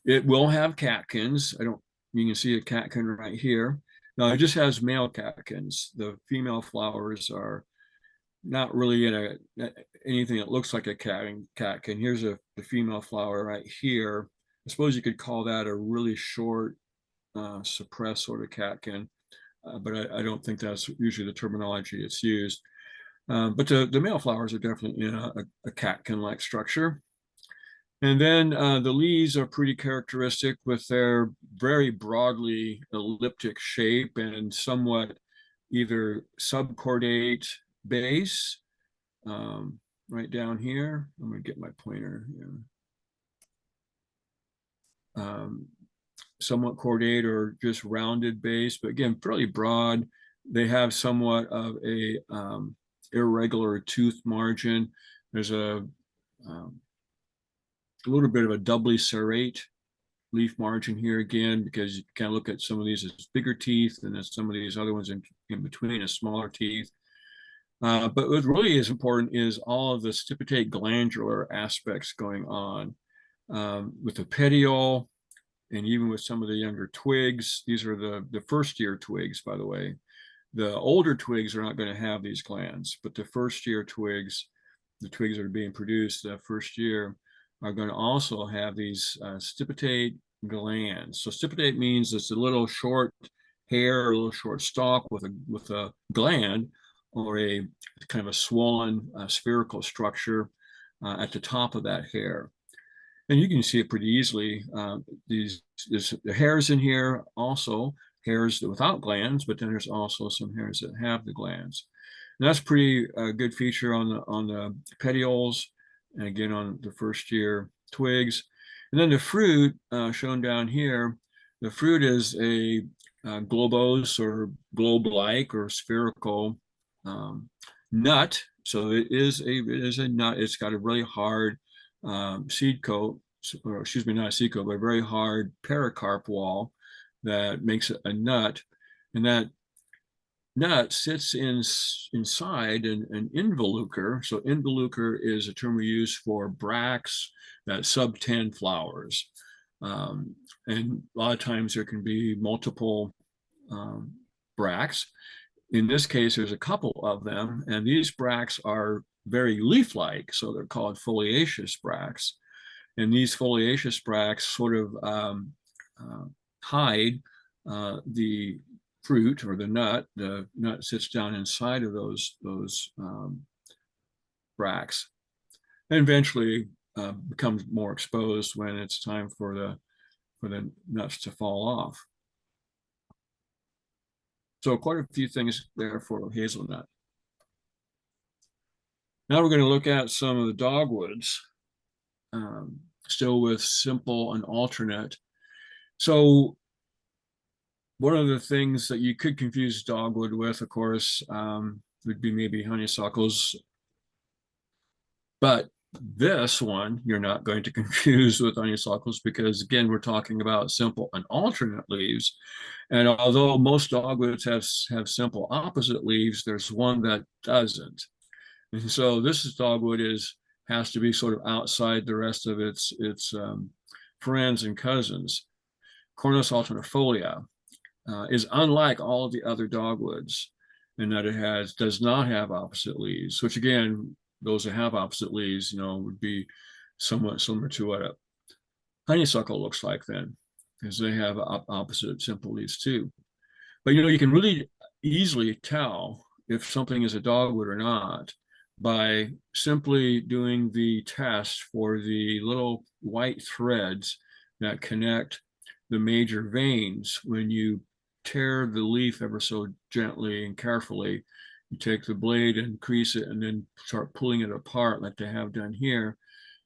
It will have catkins. You can see a catkin right here. Now it just has male catkins. The female flowers are not really in anything that looks like a catkin. Here's the female flower right here. I suppose you could call that a really short, suppressed sort of catkin, but I don't think that's usually the terminology it's used. But the male flowers are definitely in a catkin-like structure. And then the leaves are pretty characteristic with their very broadly elliptic shape and somewhat either subcordate base. Right down here, I'm going to get my pointer. Somewhat cordate or just rounded base, but again, fairly broad. They have somewhat of a irregular tooth margin. There's a little bit of a doubly serrate leaf margin here again, because you can look at some of these as bigger teeth and then some of these other ones in between as smaller teeth. But what really is important is all of the stipitate glandular aspects going on with the petiole, and even with some of the younger twigs. These are the first year twigs, by the way. The older twigs are not going to have these glands, but the first year twigs, the twigs that are being produced that first year, are going to also have these stipitate glands. So stipitate means it's a little short hair, or a little short stalk with a gland, or a kind of a swollen spherical structure at the top of that hair. And you can see it pretty easily. There's the hairs in here, also hairs without glands, but then there's also some hairs that have the glands. And that's pretty good feature on the petioles, and again on the first year twigs. And then the fruit shown down here, the fruit is a globose or globe-like or spherical nut. So it is a nut. It's got a really hard seed coat, or excuse me, not a seed coat, but a very hard pericarp wall that makes it a nut. And that nut sits inside an involucre. So involucre is a term we use for bracts that subtend flowers. And a lot of times there can be multiple bracts. In this case, there's a couple of them, and these bracts are very leaf-like, so they're called foliaceous bracts. And these foliaceous bracts sort of hide the fruit or the nut. The nut sits down inside of those bracts, and eventually becomes more exposed when it's time for the nuts to fall off. So quite a few things there for hazelnut. Now we're going to look at some of the dogwoods, still with simple and alternate. So one of the things that you could confuse dogwood with, of course, would be maybe honeysuckles. But this one you're not going to confuse with honeysuckles, because again, we're talking about simple and alternate leaves. And although most dogwoods have simple opposite leaves, there's one that doesn't. And so this dogwood has to be sort of outside the rest of its friends and cousins. Cornus alternifolia is unlike all of the other dogwoods in that it does not have opposite leaves, which again, those that have opposite leaves, would be somewhat similar to what a honeysuckle looks like then, because they have opposite simple leaves too. But you can really easily tell if something is a dogwood or not by simply doing the test for the little white threads that connect the major veins. When you tear the leaf ever so gently and carefully, you take the blade and crease it and then start pulling it apart like they have done here.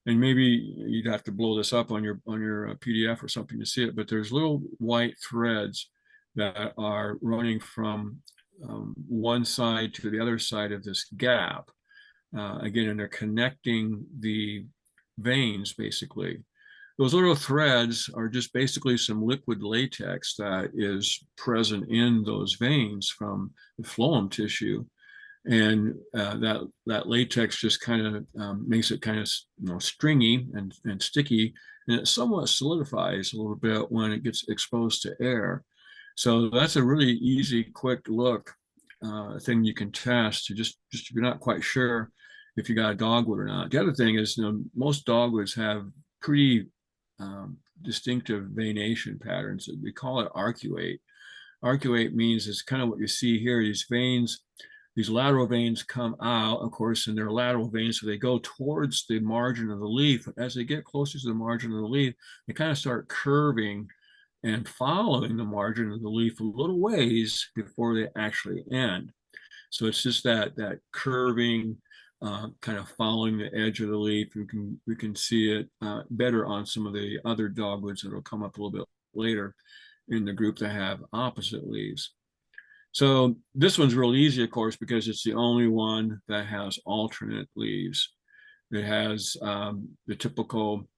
And maybe you'd have to blow this up on your PDF or something to see it, but there's little white threads that are running from one side to the other side of this gap. Again, and they're connecting the veins, basically. Those little threads are just basically some liquid latex that is present in those veins from the phloem tissue. And that latex just kind of makes it kind of stringy and sticky, and it somewhat solidifies a little bit when it gets exposed to air. So that's a really easy, quick look thing you can test to just if you're not quite sure if you got a dogwood or not. The other thing is, most dogwoods have pretty distinctive venation patterns. We call it arcuate. Arcuate means it's kind of what you see here. These veins, these lateral veins come out, of course, and they're lateral veins, so they go towards the margin of the leaf. But as they get closer to the margin of the leaf, they kind of start curving and following the margin of the leaf a little ways before they actually end. So it's just that curving, kind of following the edge of the leaf. We can see it better on some of the other dogwoods that will come up a little bit later in the group that have opposite leaves. So this one's real easy, of course, because it's the only one that has alternate leaves. It has the typical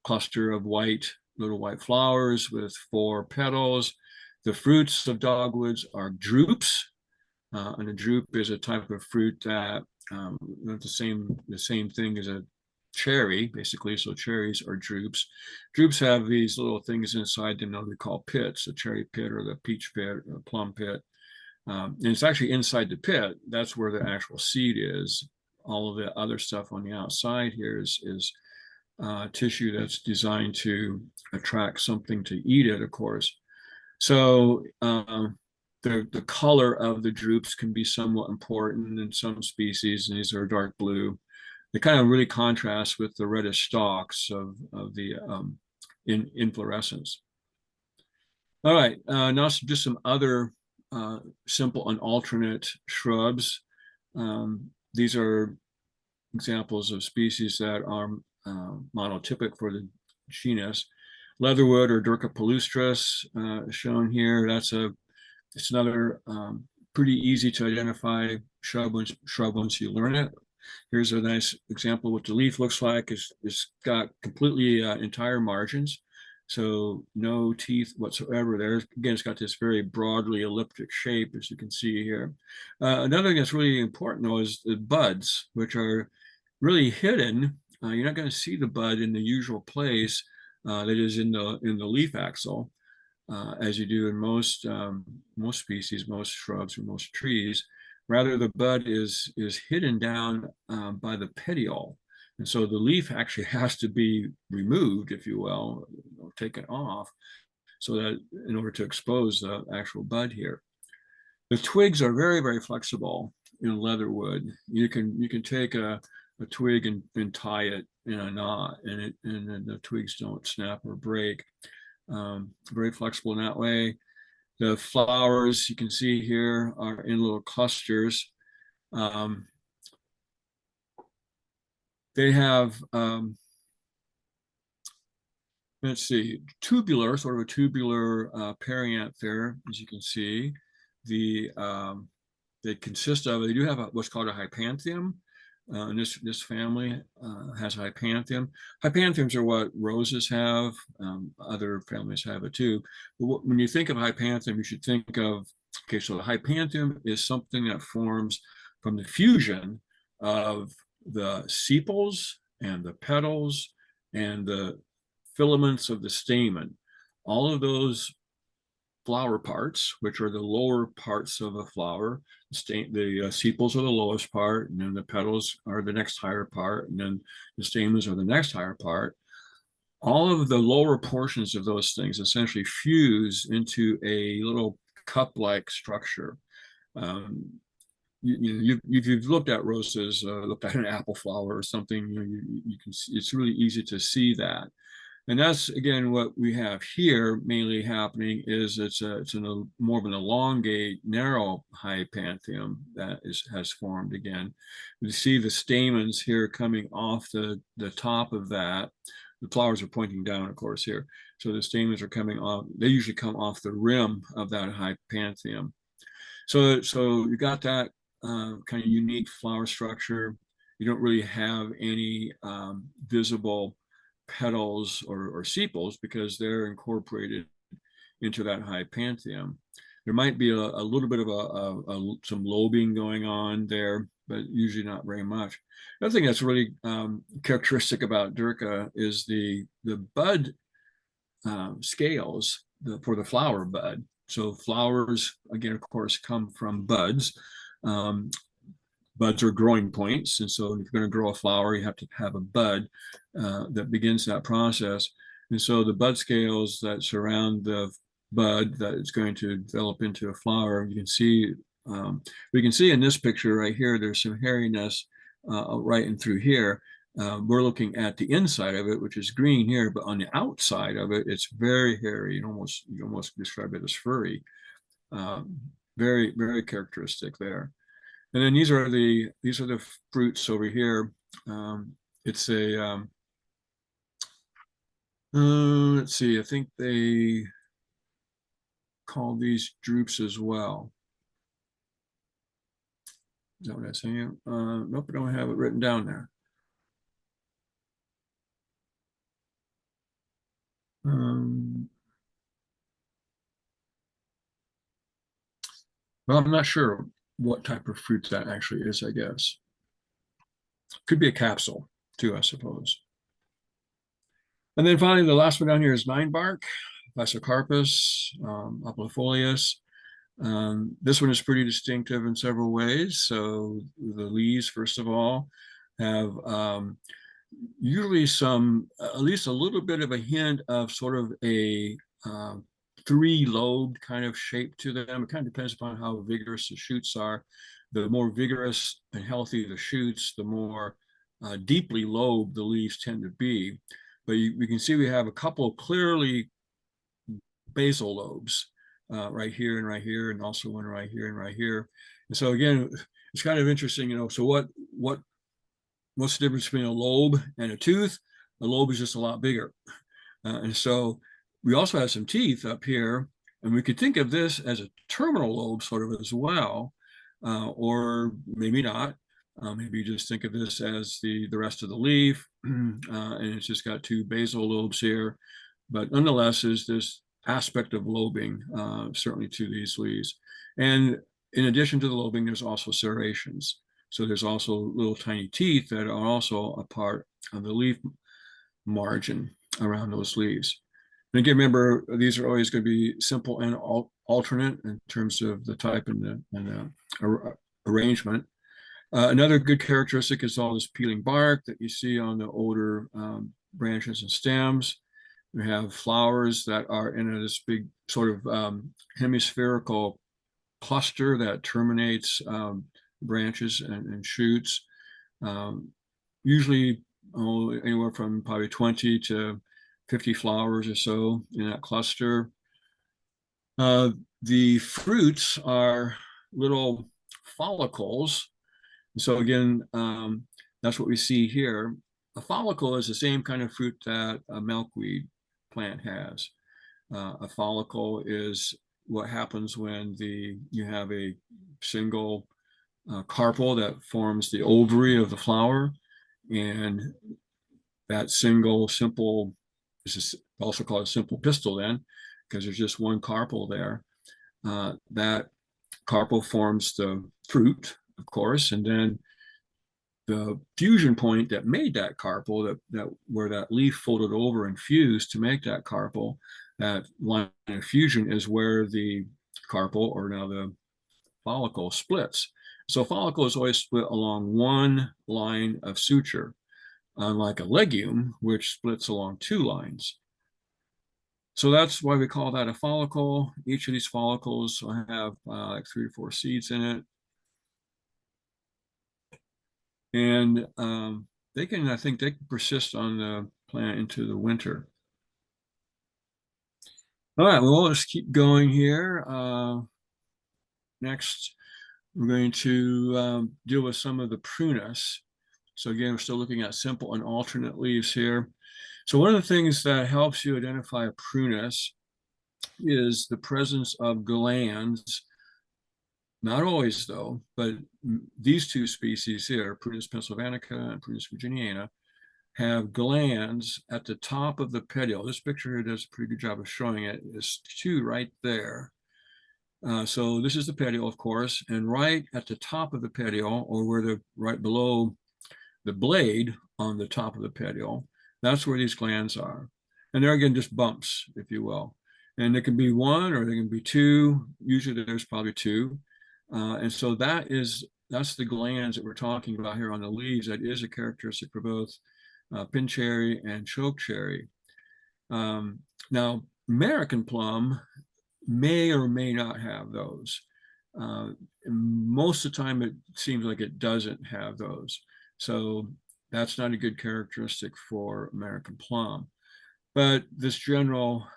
cluster of little white flowers with 4 petals. The fruits of dogwoods are drupes, and a drupe is a type of fruit that not the same thing as a cherry, basically. So cherries are drupes. Drupes have these little things inside them that we call pits, a cherry pit or the peach pit or the plum pit. And it's actually inside the pit. That's where the actual seed is. All of the other stuff on the outside here is tissue that's designed to attract something to eat it, of course. So the color of the drupes can be somewhat important in some species, and these are dark blue. They kind of really contrast with the reddish stalks of the inflorescence. All right, now just some other simple and alternate shrubs. These are examples of species that are monotypic for the genus. Leatherwood or Durca palustris shown here. It's another pretty easy to identify shrub once you learn it. Here's a nice example of what the leaf looks like. It's got completely entire margins. So no teeth whatsoever there. Again, it's got this very broadly elliptic shape, as you can see here. Another thing that's really important, though, is the buds, which are really hidden. You're not going to see the bud in the usual place that is in the leaf axil, as you do in most species, most shrubs, or most trees. Rather, the bud is hidden down by the petiole. And so the leaf actually has to be removed, if you will, taken off, so that in order to expose the actual bud here. The twigs are very, very flexible in leatherwood. You can take a twig and tie it in a knot, and then the twigs don't snap or break. Very flexible in that way. The flowers you can see here are in little clusters. They have let's see, tubular, sort of a tubular perianth there, as you can see. They consist of, they do have what's called a hypanthium. And this family has hypanthium. Hypanthiums are what roses have. Other families have it too. But when you think of hypanthium, you should think of, okay, so the hypanthium is something that forms from the fusion of the sepals and the petals and the filaments of the stamen. All of those flower parts, which are the lower parts of a flower, the sepals are the lowest part, and then the petals are the next higher part, and then the stamens are the next higher part. All of the lower portions of those things essentially fuse into a little cup-like structure. If you've looked at roses, looked at an apple flower or something, you can see, it's really easy to see that. And that's, again, what we have here mainly happening is it's more of an elongate, narrow hypanthium that has formed again. You see the stamens here coming off the top of that. The flowers are pointing down, of course, here. So the stamens are coming off. They usually come off the rim of that hypanthium. So you got that kind of unique flower structure. You don't really have any visible petals or sepals because they're incorporated into that hypanthium. There might be a little bit of some lobing going on there, but usually not very much. Another thing that's really characteristic about Dirca is the bud scales for the flower bud. So flowers, again, of course, come from buds. Buds are growing points. And so if you're going to grow a flower, you have to have a bud that begins that process. And so the bud scales that surround the bud that is going to develop into a flower, you can see, we can see in this picture right here, there's some hairiness right in through here. We're looking at the inside of it, which is green here, but on the outside of it, it's very hairy. You almost describe it as furry. Very, very characteristic there. And then these are the fruits over here. It's a let's see, I think they call these drupes as well. Is that what I'm saying? Nope, I don't have it written down there. Well, I'm not sure what type of fruit that actually is, I guess. Could be a capsule too, I suppose. And then finally, the last one down here is ninebark, Lysocarpus, opalifolius. This one is pretty distinctive in several ways. So the leaves, first of all, have usually at least a little bit of a hint of sort of a three-lobed kind of shape to them. It kind of depends upon how vigorous the shoots are. The more vigorous and healthy the shoots, the more deeply lobed the leaves tend to be. But we can see we have a couple clearly basal lobes right here and right here, and also one right here and right here. And so again, it's kind of interesting, so what's the difference between a lobe and a tooth? A lobe is just a lot bigger. And so we also have some teeth up here, and we could think of this as a terminal lobe sort of as well, or maybe not. Maybe you just think of this as the rest of the leaf, and it's just got two basal lobes here. But nonetheless, there's this aspect of lobing, certainly to these leaves. And in addition to the lobing, there's also serrations. So there's also little tiny teeth that are also a part of the leaf margin around those leaves. And again, remember, these are always going to be simple and alternate in terms of the type and the arrangement. Another good characteristic is all this peeling bark that you see on the older branches and stems. We have flowers that are in this big sort of hemispherical cluster that terminates branches and shoots. Usually anywhere from probably 20 to 50 flowers or so in that cluster. The fruits are little follicles. So again, that's what we see here. A follicle is the same kind of fruit that a milkweed plant has. A follicle is what happens when you have a single carpel that forms the ovary of the flower, and that single simple is also called a simple pistil then, because there's just one carpel there. That carpel forms the fruit, of course, and then the fusion point that made that carpel, that where that leaf folded over and fused to make that carpel, that line of fusion is where the carpel, or now the follicle, splits. So follicle is always split along one line of suture, unlike a legume, which splits along two lines. So that's why we call that a follicle. Each of these follicles have like 3 to 4 seeds in it. And I think they can persist on the plant into the winter. All right, well, let's keep going here. Next, we're going to deal with some of the prunus. So again, we're still looking at simple and alternate leaves here. So one of the things that helps you identify a prunus is the presence of glands. Not always though, but these two species here, Prunus pennsylvanica and Prunus virginiana, have glands at the top of the petiole. This picture here does a pretty good job of showing it. There's two right there. So this is the petiole, of course, and right at the top of the petiole, or right below the blade on the top of the petiole, that's where these glands are. And they're again just bumps, if you will. And there can be one or there can be two. Usually there's probably two. And so that's the glands that we're talking about here on the leaves. That is a characteristic for both pin cherry and choke cherry. Now, American plum may or may not have those. Most of the time, it seems like it doesn't have those. So that's not a good characteristic for American plum. But this general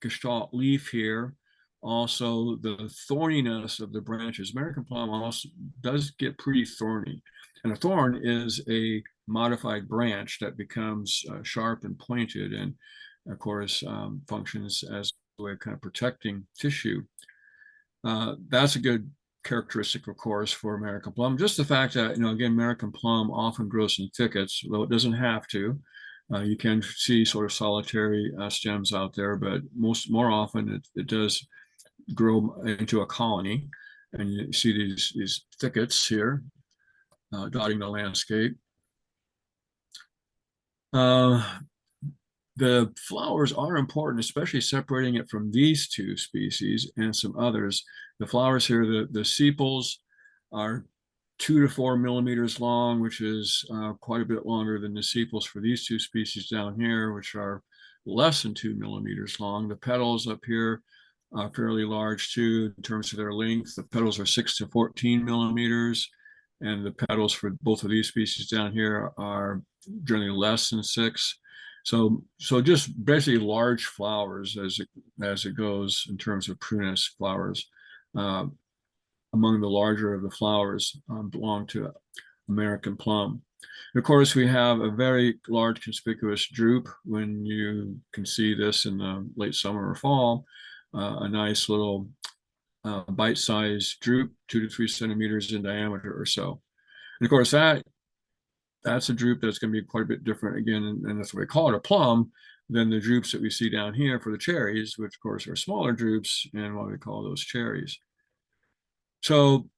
gestalt leaf here, also the thorniness of the branches. American plum also does get pretty thorny. And a thorn is a modified branch that becomes sharp and pointed, and of course functions as a way of kind of protecting tissue. That's a good characteristic, of course, for American plum. Just the fact that, again, American plum often grows in thickets, though it doesn't have to. You can see sort of solitary stems out there, but more often it does grow into a colony. And you see these thickets here dotting the landscape. The flowers are important, especially separating it from these two species and some others. The flowers here, the sepals are 2 to 4 millimeters long, which is quite a bit longer than the sepals for these two species down here, which are less than 2 millimeters long. The petals up here are fairly large too in terms of their length. The petals are 6 to 14 millimeters, and the petals for both of these species down here are generally less than 6. So just basically large flowers as it goes in terms of prunus flowers. Among the larger of the flowers belong to American plum. And of course, we have a very large conspicuous droop when you can see this in the late summer or fall, a nice little bite-sized droop, 2 to 3 centimeters in diameter or so. And of course, that's a droop that's going to be quite a bit different again, and that's what we call it, a plum. than the drupes that we see down here for the cherries, which of course are smaller drupes and what we call those cherries. So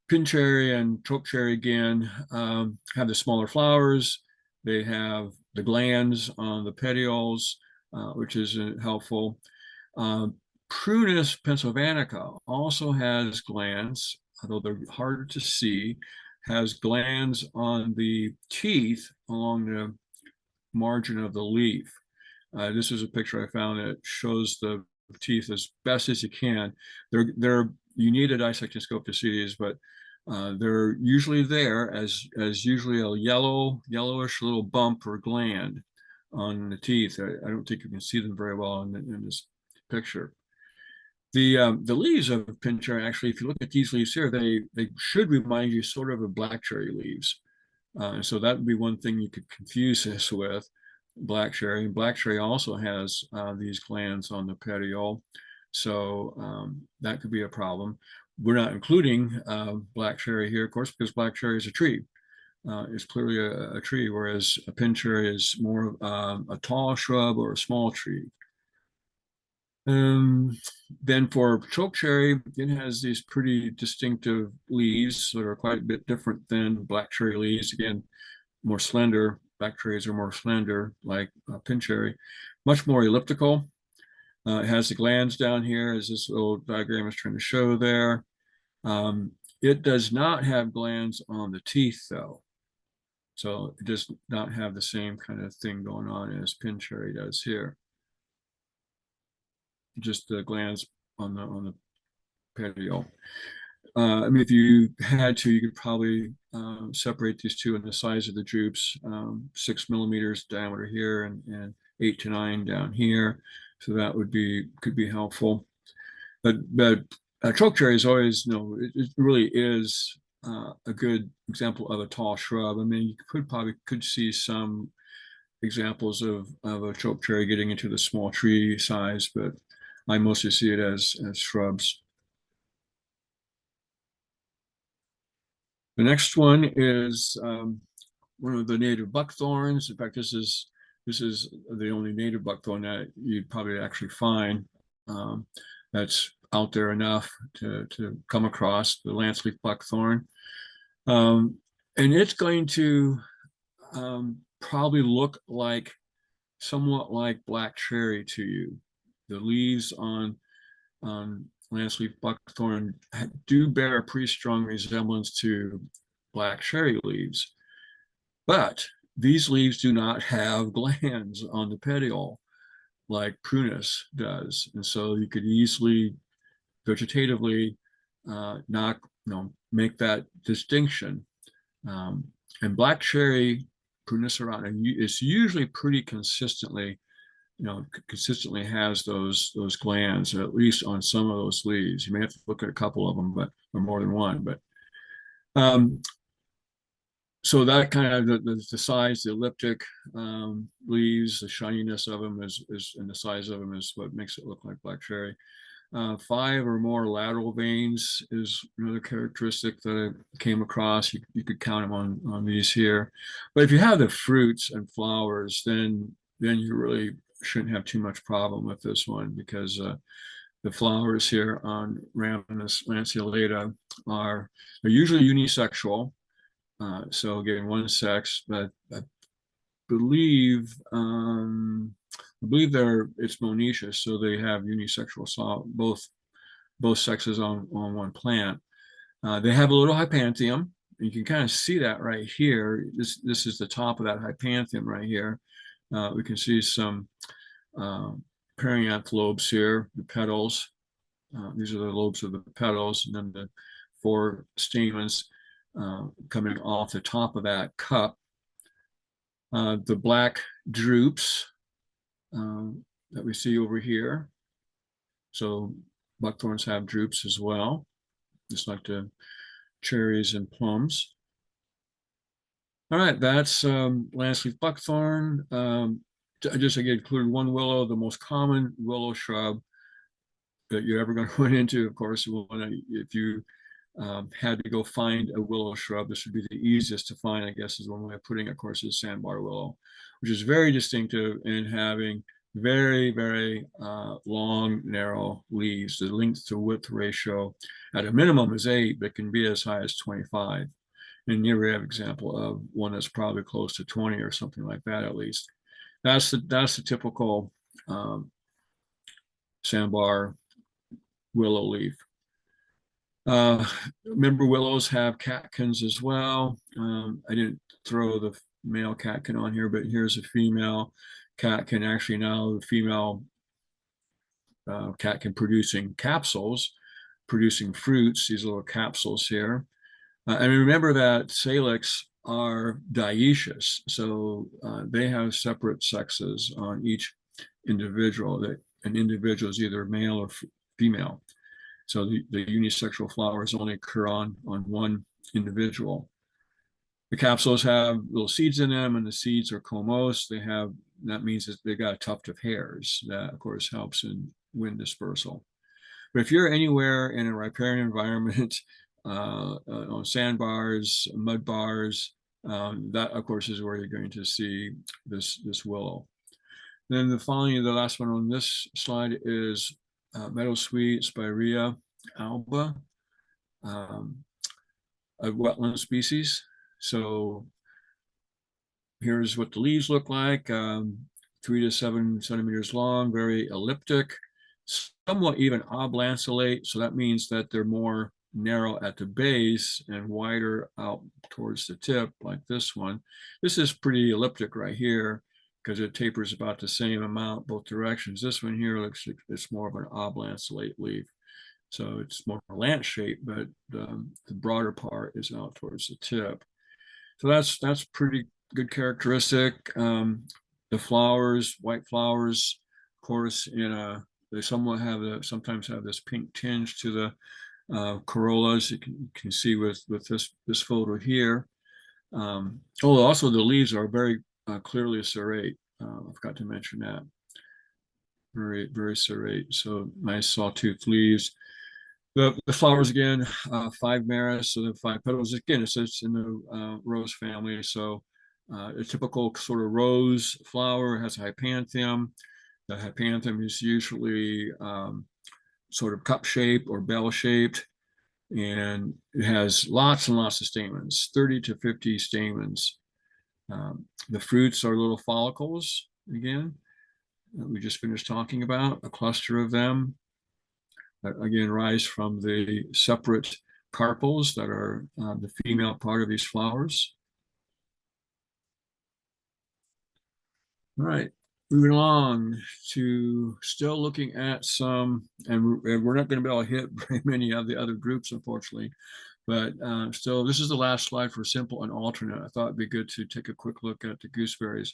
pin cherry and choke cherry again have the smaller flowers. They have the glands on the petioles, which is helpful. Prunus pennsylvanica also has glands, although they're harder to see, has glands on the teeth along the margin of the leaf. This is a picture I found that shows the teeth as best as you can. You need a dissection scope to see these, but they're usually there as usually a yellowish little bump or gland on the teeth. I don't think you can see them very well in this picture. The leaves of pin cherry, actually, if you look at these leaves here, they should remind you sort of black cherry leaves. So that would be one thing you could confuse this with, black cherry. Black cherry also has these glands on the petiole, so that could be a problem. We're not including black cherry here, of course, because black cherry is a tree. It's clearly a tree, whereas a pin cherry is more a tall shrub or a small tree. Then for choke cherry, it has these pretty distinctive leaves that are quite a bit different than black cherry leaves. Again, more slender. Black cherries are more slender, like pin cherry, much more elliptical. It has the glands down here, as this little diagram is trying to show there. It does not have glands on the teeth, though. So it does not have the same kind of thing going on as pin cherry does here. Just the glands on the petiole. I mean, if you had to, you could probably separate these two in the size of the drupes, 6 millimeters diameter here and 8 to 9 down here. So that could be helpful. But choke cherry is always, it really is a good example of a tall shrub. I mean, you could see some examples of a choke cherry getting into the small tree size, but I mostly see it as shrubs. The next one is one of the native buckthorns. In fact, this is the only native buckthorn that you'd probably actually find that's out there enough to come across, the lance-leaf buckthorn. And it's going to probably look somewhat like black cherry to you. The leaves on lance-leaf buckthorn do bear a pretty strong resemblance to black cherry leaves, but these leaves do not have glands on the petiole like prunus does, and so you could easily vegetatively make that distinction. And black cherry prunus aurata is usually pretty consistently has those glands, at least on some of those leaves. You may have to look at a couple of them, or more than one. But so that kind of the size, the elliptic leaves, the shininess of them and the size of them is what makes it look like black cherry. 5 or more lateral veins is another characteristic that I came across. You could count them on these here. But if you have the fruits and flowers, then you really shouldn't have too much problem with this one, because the flowers here on Rhamnus lanceolata are usually unisexual. So again, one sex, but I believe it's monoecious, so they have unisexual both sexes on one plant. They have a little hypanthium. You can kind of see that right here. This is the top of that hypanthium right here. We can see some perianth lobes here, the petals. These are the lobes of the petals, and then the 4 stamens coming off the top of that cup. The black drupes that we see over here. So buckthorns have drupes as well, just like the cherries and plums. All right, that's lance-leaf buckthorn. I just again included one willow, the most common willow shrub that you're ever going to run into. Of course, if you had to go find a willow shrub, this would be the easiest to find, I guess, is one way of putting it. Of course, is sandbar willow. which is very distinctive in having very, very long, narrow leaves. The length to width ratio at a minimum is 8, but can be as high as 25. And here we have an example of one that's probably close to 20 or something like that, at least. That's the typical sandbar willow leaf. Remember, willows have catkins as well. I didn't throw the male catkin on here, but here's a female catkin. Actually, now the female catkin producing capsules, producing fruits, these little capsules here. And remember that salix are dioecious, so they have separate sexes on each individual. That an individual is either male or female. So the unisexual flowers only occur on one individual. The capsules have little seeds in them, and the seeds are comose. That means that they've got a tuft of hairs. That, of course, helps in wind dispersal. But if you're anywhere in a riparian environment, on sandbars, mud bars, that, of course, is where you're going to see this willow. Then the last one on this slide is meadowsweet Spirea alba, a wetland species. So here's what the leaves look like, 3 to 7 centimeters long, very elliptic, somewhat even oblanceolate. So that means that they're more narrow at the base and wider out towards the tip, like this one. This is pretty elliptic right here because it tapers about the same amount both directions. This one here looks like it's more of an oblanceolate leaf. So it's more lance shaped, but the broader part is out towards the tip. So that's pretty good characteristic. The flowers, white flowers, of course, they sometimes have this pink tinge to the corollas. You can see with this photo here. Also the leaves are very clearly serrate. I forgot to mention that. Very, very serrate. So nice sawtooth leaves. The flowers again, 5 meris, so the 5 petals. Again, it's in the rose family. So a typical sort of rose flower has a hypanthium. The hypanthium is usually sort of cup shaped or bell shaped, and it has lots and lots of stamens, 30 to 50 stamens. The fruits are little follicles again that we just finished talking about, a cluster of them. Again, rise from the separate carpels that are the female part of these flowers. All right, moving along to still looking at some, and we're not going to be able to hit very many of the other groups, unfortunately, but still, this is the last slide for simple and alternate. I thought it'd be good to take a quick look at the gooseberries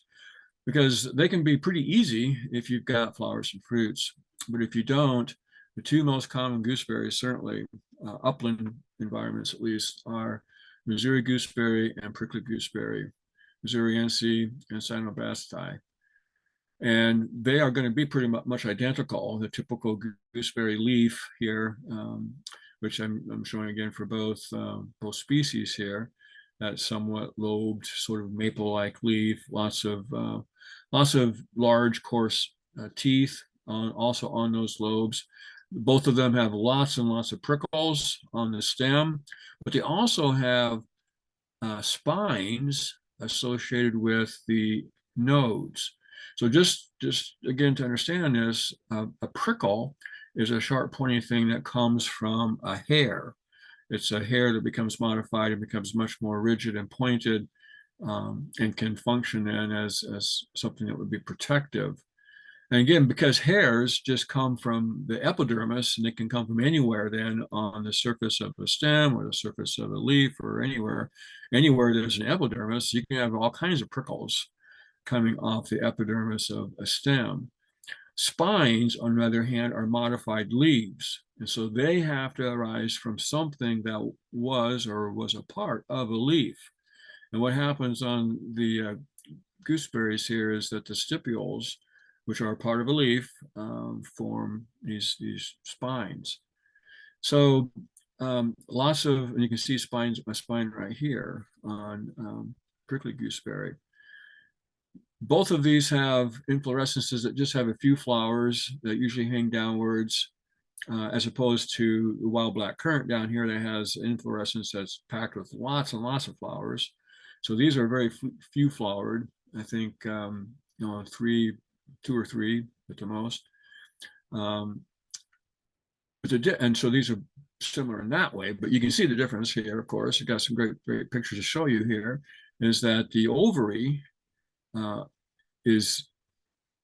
because they can be pretty easy if you've got flowers and fruits, but if you don't, the 2 most common gooseberries, certainly upland environments at least, are Missouri gooseberry and prickly gooseberry, Missouriense and Cyanobacti. And they are going to be pretty much identical. The typical gooseberry leaf here, which I'm showing again for both species here, that somewhat lobed, sort of maple-like leaf, lots of large, coarse teeth also on those lobes. Both of them have lots and lots of prickles on the stem, but they also have spines associated with the nodes. So just again, to understand this, a prickle is a sharp pointy thing that comes from a hair. It's a hair that becomes modified and becomes much more rigid and pointed, and can function then as something that would be protective. And again, because hairs just come from the epidermis, and they can come from anywhere then on the surface of a stem or the surface of a leaf or anywhere there's an epidermis, you can have all kinds of prickles coming off the epidermis of a stem. Spines, on the other hand, are modified leaves. And so they have to arise from something that was a part of a leaf. And what happens on the gooseberries here is that the stipules, which are part of a leaf, form these spines. So lots of, and you can see a spine right here on prickly gooseberry. Both of these have inflorescences that just have a few flowers that usually hang downwards, as opposed to the wild black currant down here that has inflorescence that's packed with lots and lots of flowers. So these are very few flowered. I think you know, two or three at the most. And so these are similar in that way, but you can see the difference here. Of course, I've got some great pictures to show you here. Is that the ovary is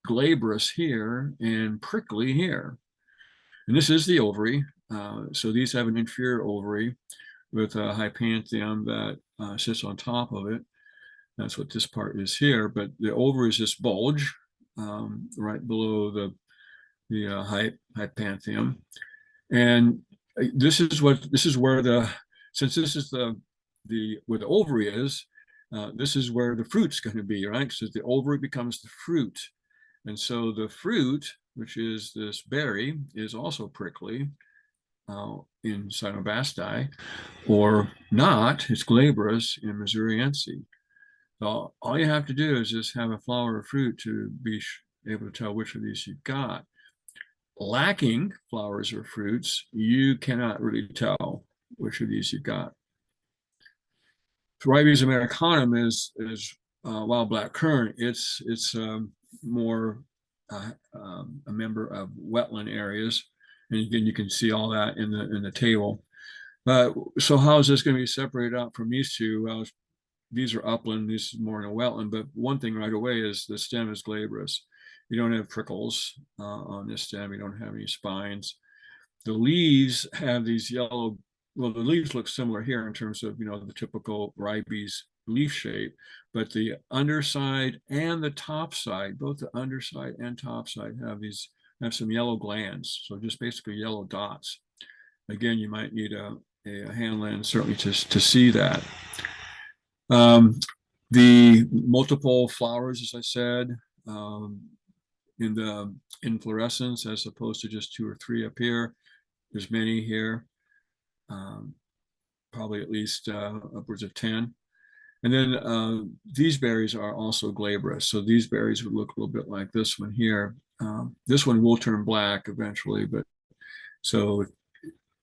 glabrous here and prickly here. And this is the ovary. So these have an inferior ovary with a hypanthium that sits on top of it. That's what this part is here. But the ovary is this bulge right below the hypanthium. And this is where since this is where the ovary is, this is where the fruit's going to be, right? So the ovary becomes the fruit. And so the fruit, which is this berry, is also prickly in Cyanobasti, or not, it's glabrous in Missouriense. So all you have to do is just have a flower or fruit to be able to tell which of these you've got. Lacking flowers or fruits, you cannot really tell which of these you've got. Ribes americanum is wild black currant. It's more a member of wetland areas, and again you can see all that in the table. So how is this going to be separated out from these two? Well, these are upland, this is more in a wetland, but one thing right away is the stem is glabrous. You don't have prickles on this stem, you don't have any spines. The leaves have these yellow, well, the leaves look similar here in terms of, you know, the typical ribes leaf shape, but the underside and the top side, both the underside and top side have some yellow glands. So just basically yellow dots. Again, you might need a hand lens certainly to see that. The multiple flowers, as I said, in the inflorescence, as opposed to just two or three up here. There's many here, probably at least upwards of 10. And then these berries are also glabrous. So these berries would look a little bit like this one here. This one will turn black eventually, but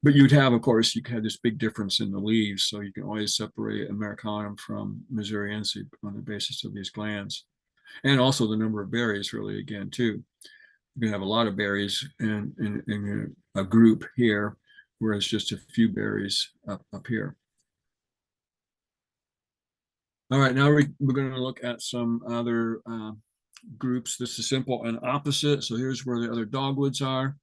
you'd have, of course, you have this big difference in the leaves. So you can always separate Americanum from Missouriense on the basis of these glands. And also the number of berries, really, again, too. You can have a lot of berries in a group here, whereas just a few berries up here. All right, now we're going to look at some other groups. This is simple and opposite. So here's where the other dogwoods are.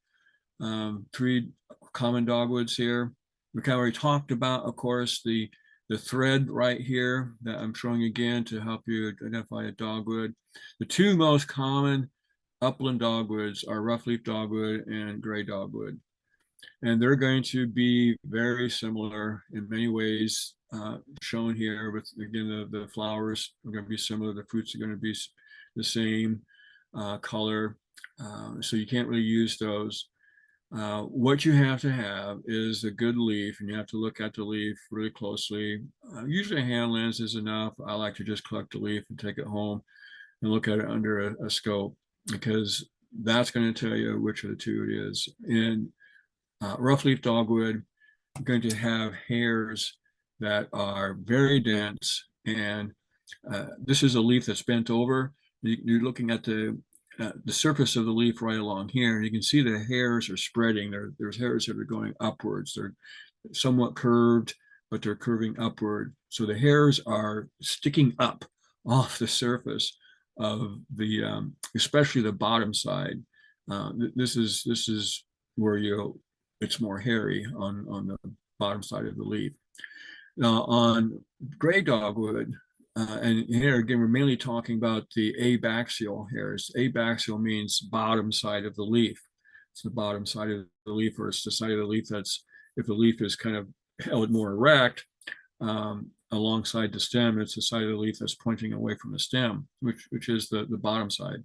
3 common dogwoods here. We kind of already talked about, of course, the thread right here that I'm showing again to help you identify a dogwood. The 2 most common upland dogwoods are roughleaf dogwood and gray dogwood. And they're going to be very similar in many ways, shown here with, again, the flowers are going to be similar. The fruits are going to be the same color. So you can't really use those. What you have to have is a good leaf, and you have to look at the leaf really closely. Usually a hand lens is enough. I like to just collect the leaf and take it home and look at it under a scope, because that's going to tell you which of the 2 it is. In roughleaf dogwood, you're going to have hairs that are very dense, and this is a leaf that's bent over. You're looking at the surface of the leaf right along here, and you can see the hairs are spreading. There's hairs that are going upwards. They're somewhat curved, but they're curving upward. So the hairs are sticking up off the surface of the, especially the bottom side. This is where it's more hairy on the bottom side of the leaf. Now on gray dogwood, and here again, we're mainly talking about the abaxial hairs. Abaxial means bottom side of the leaf. It's the bottom side of the leaf, or it's the side of the leaf that's, if the leaf is kind of held more erect alongside the stem, it's the side of the leaf that's pointing away from the stem, which is the bottom side.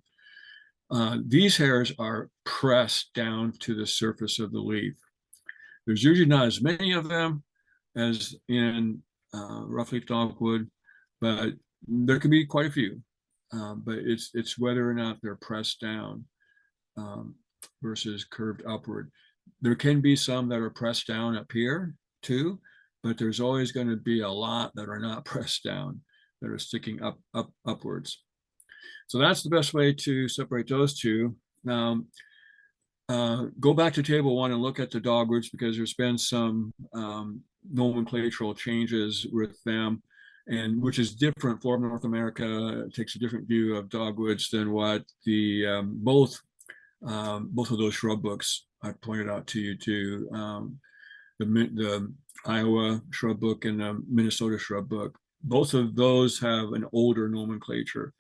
These hairs are pressed down to the surface of the leaf. There's usually not as many of them as in roughleaf dogwood, but there can be quite a few. but it's whether or not they're pressed down versus curved upward. There can be some that are pressed down up here too, but there's always going to be a lot that are not pressed down, that are sticking upwards. So that's the best way to separate those two. Now, go back to table 1 and look at the dogwoods, because there's been some nomenclatural changes with them, and which is different. Flora of North America takes a different view of dogwoods than what the both of those shrub books I pointed out to you too. The Iowa shrub book and the Minnesota shrub book, both of those have an older nomenclature.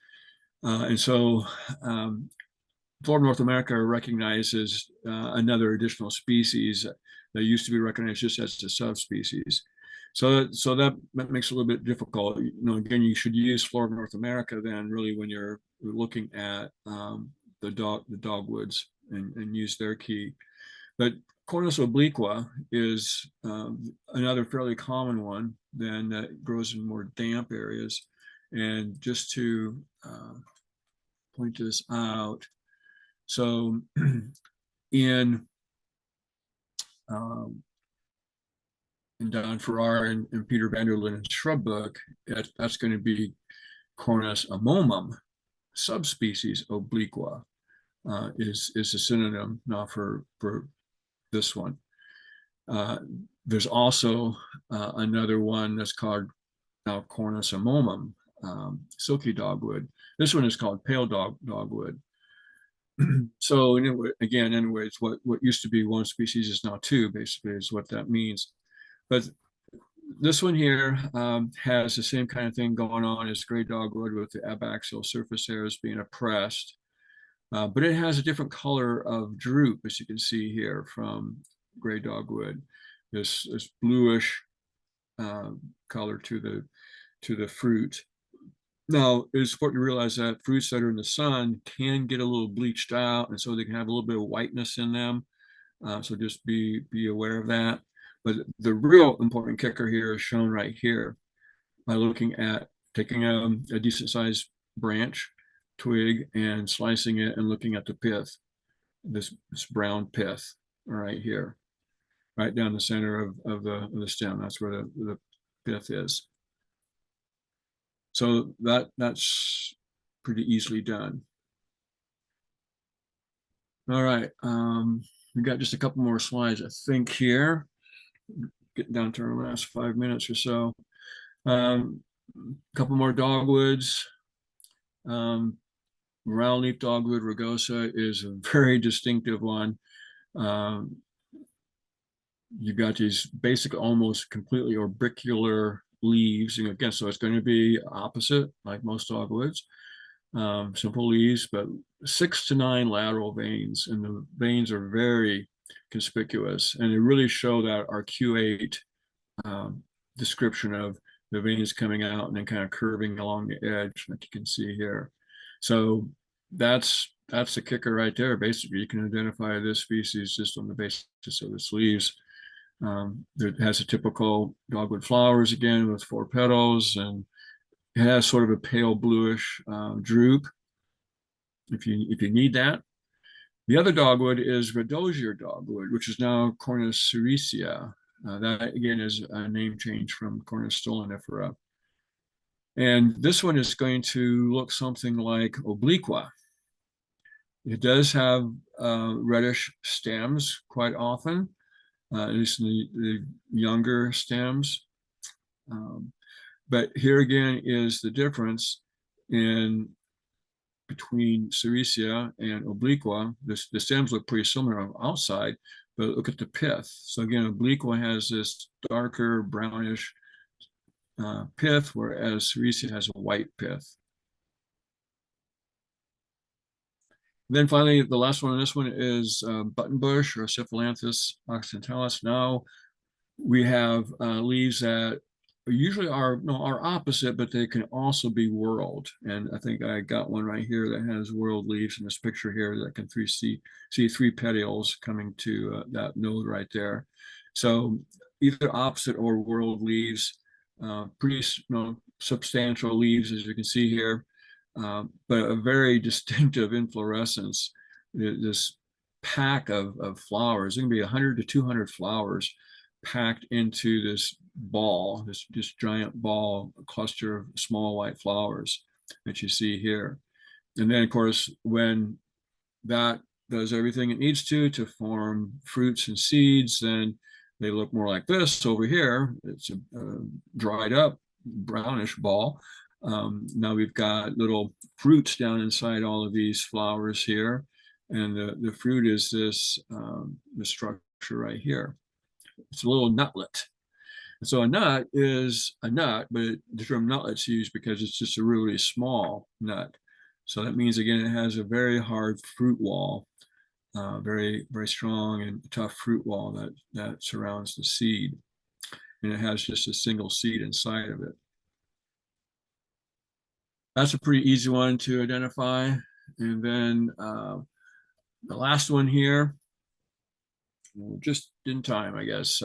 And so Flora of North America recognizes another additional species that used to be recognized just as a subspecies. So that makes it a little bit difficult. Again, you should use Flora of North America then really when you're looking at the dogwoods and use their key. But Cornus obliqua is another fairly common one then that grows in more damp areas. And just to point this out, so in Don Farrar and Peter Vanderlinden's shrub book, that's going to be Cornus amomum, subspecies obliqua, is a synonym now for this one. There's also another one that's called now Cornus amomum, silky dogwood. This one is called pale dogwood. So anyway, anyways, what used to be one species is now two, basically, is what that means. But this one here has the same kind of thing going on as gray dogwood, with the abaxial surface hairs being oppressed. But it has a different color of droop, as you can see here from gray dogwood. This bluish color to the fruit. Now, it's important to realize that fruits that are in the sun can get a little bleached out, and so they can have a little bit of whiteness in them. So just be aware of that. But the real important kicker here is shown right here by looking at taking a decent sized branch, twig, and slicing it and looking at the pith, this brown pith right here, right down the center of the stem. That's where the pith is. So that's pretty easily done. All right, we got just a couple more slides, I think, here. Getting down to our last 5 minutes or so. A couple more dogwoods. Round leaf dogwood rugosa is a very distinctive one. You've got these basic, almost completely orbicular leaves, and again, so it's going to be opposite like most dogwoods. Simple leaves, but 6 to 9 lateral veins, and the veins are very conspicuous, and they really show that arcuate description of the veins coming out and then kind of curving along the edge, like you can see here. So that's the kicker right there. Basically, you can identify this species just on the basis of its leaves. It has a typical dogwood flowers again with 4 petals, and it has sort of a pale bluish droop if you need that. The other dogwood is red osier dogwood, which is now Cornus sericea. That again is a name change from Cornus stolonifera. And this one is going to look something like obliqua. It does have reddish stems quite often, at least in the younger stems. But here again is the difference between sericea and obliqua. The stems look pretty similar on the outside, but look at the pith. So again, obliqua has this darker brownish pith, whereas sericea has a white pith. Then finally, the last one on this one is buttonbush or Cephalanthus occidentalis. Now we have leaves that usually are opposite, but they can also be whorled. And I think I got one right here that has whorled leaves in this picture here that can see 3 petioles coming to that node right there. So either opposite or whorled leaves, pretty substantial leaves, as you can see here. but a very distinctive inflorescence. This pack of flowers, it can be 100 to 200 flowers packed into this ball, this giant ball, cluster of small white flowers that you see here. And then, of course, when that does everything it needs to form fruits and seeds, then they look more like this over here. It's a dried up brownish ball. Now we've got little fruits down inside all of these flowers here. And the fruit is this the structure right here. It's a little nutlet. So a nut is a nut, but the term nutlet's used because it's just a really small nut. So that means, again, it has a very hard fruit wall, very, very strong and tough fruit wall that surrounds the seed. And it has just a single seed inside of it. That's a pretty easy one to identify. And then the last one here, just in time, I guess.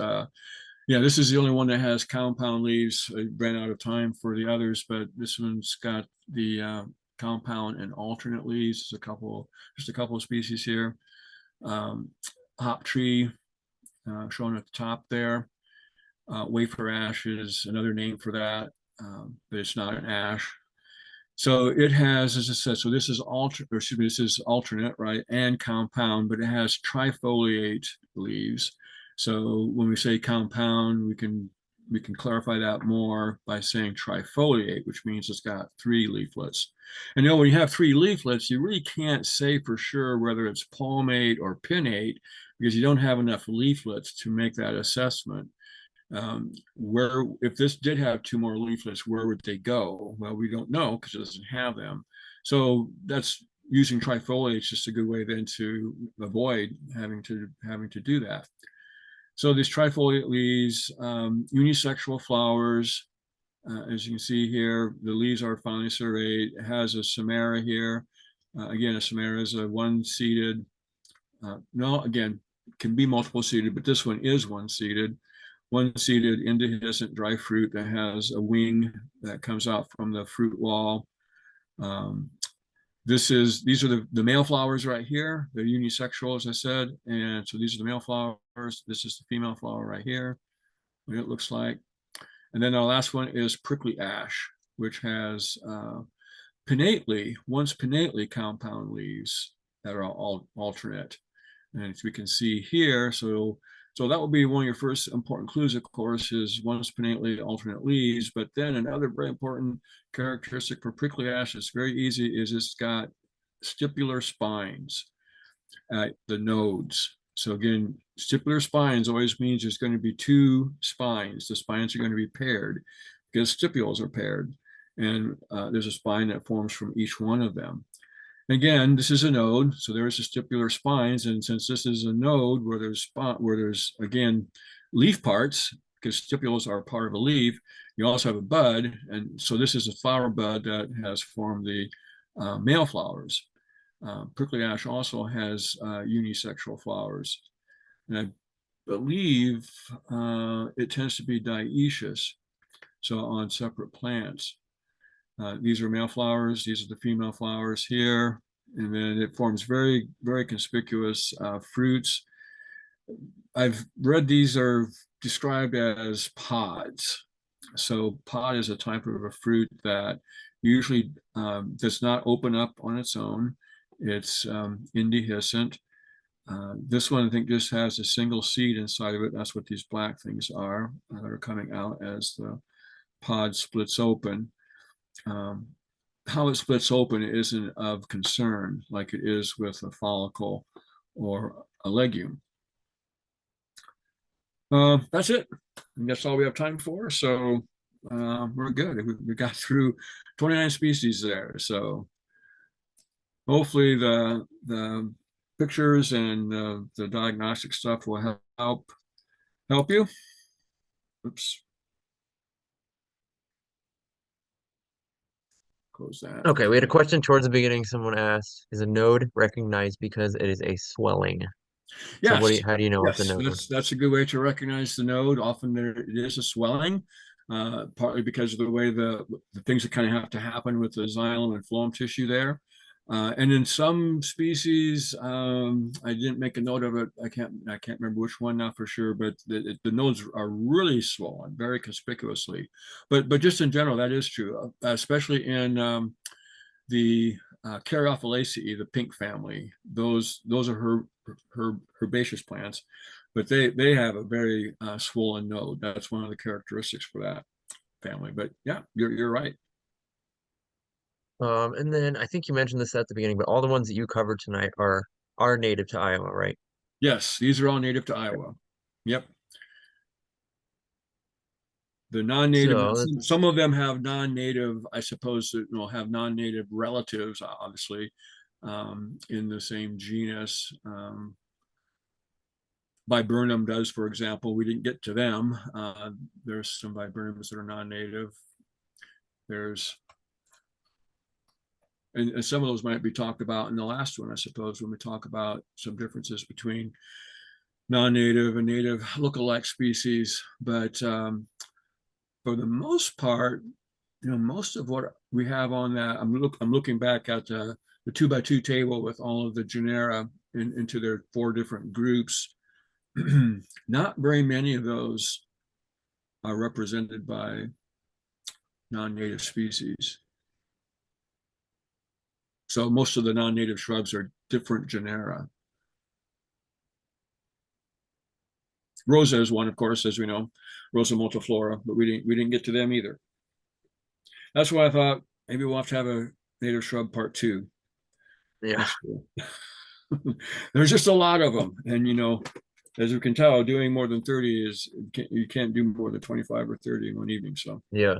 Yeah, this is the only one that has compound leaves. I ran out of time for the others, but this one's got the compound and alternate leaves. Just a couple of species here. Hop tree shown at the top there. Wafer ash is another name for that, but it's not an ash. So it has, as I said, so this is this is alternate, right, and compound, but it has trifoliate leaves. So when we say compound, we can clarify that more by saying trifoliate, which means it's got 3 leaflets. And when you have 3 leaflets, you really can't say for sure whether it's palmate or pinnate because you don't have enough leaflets to make that assessment. Where, if this did have 2 more leaflets, where would they go? Well, we don't know because it doesn't have them. So that's using trifoliate is just a good way then to avoid having to do that. So these trifoliate leaves, unisexual flowers, as you can see here, the leaves are finely serrate. It has a samara here. Again, a samara is a one-seeded. No, again, can be multiple seeded, but this one is one-seeded. One-seeded indehiscent dry fruit that has a wing that comes out from the fruit wall. These are the male flowers right here. They're unisexual, as I said. And so these are the male flowers. This is the female flower right here, what it looks like. And then our last one is prickly ash, which has once pinnately compound leaves that are all alternate. And as we can see here, so that will be one of your first important clues, of course, is once pinnately alternate leaves. But then another very important characteristic for prickly ash, it's very easy, is it's got stipular spines at the nodes. So again, stipular spines always means there's going to be 2 spines. The spines are going to be paired because stipules are paired. And there's a spine that forms from each one of them. Again, this is a node, so there's the stipular spines, and since this is a node where there's again leaf parts, because stipules are part of a leaf, you also have a bud, and so this is a flower bud that has formed the male flowers. Prickly ash also has unisexual flowers, and I believe it tends to be dioecious, so on separate plants. These are male flowers. These are the female flowers here. And then it forms very, very conspicuous fruits. I've read these are described as pods. So pod is a type of a fruit that usually does not open up on its own. It's indehiscent. This one, I think, just has a single seed inside of it. That's what these black things are that are coming out as the pod splits open. How it splits open isn't of concern like it is with a follicle or a legume. That's it. And that's all we have time for. So we're good. We got through 29 species there. So hopefully the pictures and the diagnostic stuff will help you. Oops. Close that. Okay, we had a question towards the beginning. Someone asked, is a node recognized because it is a swelling? So Yes, how do you know it's a yes, node? that's a good way to recognize the node. Often it is a swelling. partly because of the way the things that kind of have to happen with the xylem and phloem tissue there. And in some species, I didn't make a note of it. I can't remember which one now for sure, but the nodes are really swollen, very conspicuously. But just in general, that is true, especially in the Caryophyllaceae, the pink family. Those are herbaceous plants, but they have a very swollen node. That's one of the characteristics for that family. But yeah, you're right. And then I think you mentioned this at the beginning, but all the ones that you covered tonight are native to Iowa, right? Yes, these are all native to Iowa. Yep. The non-native, So let's some of them have non-native, I suppose, have non-native relatives, obviously, in the same genus. Viburnum does, for example. We didn't get to them. There's some viburnums that are non-native. There's, and some of those might be talked about in the last one, I suppose, when we talk about some differences between non-native and native lookalike species. But for the most part, most of what we have on that, I'm looking back at the 2x2 table with all of the genera into their 4 different groups. Not very many of those are represented by non-native species. So most of the non-native shrubs are different genera. Rosa is one, of course, as we know, Rosa multiflora, but we didn't get to them either. That's why I thought maybe we'll have to have a native shrub part 2. yeah, There's just a lot of them, and as you can tell, doing more than 30 is you can't do more than 25 or 30 in one evening. So yeah.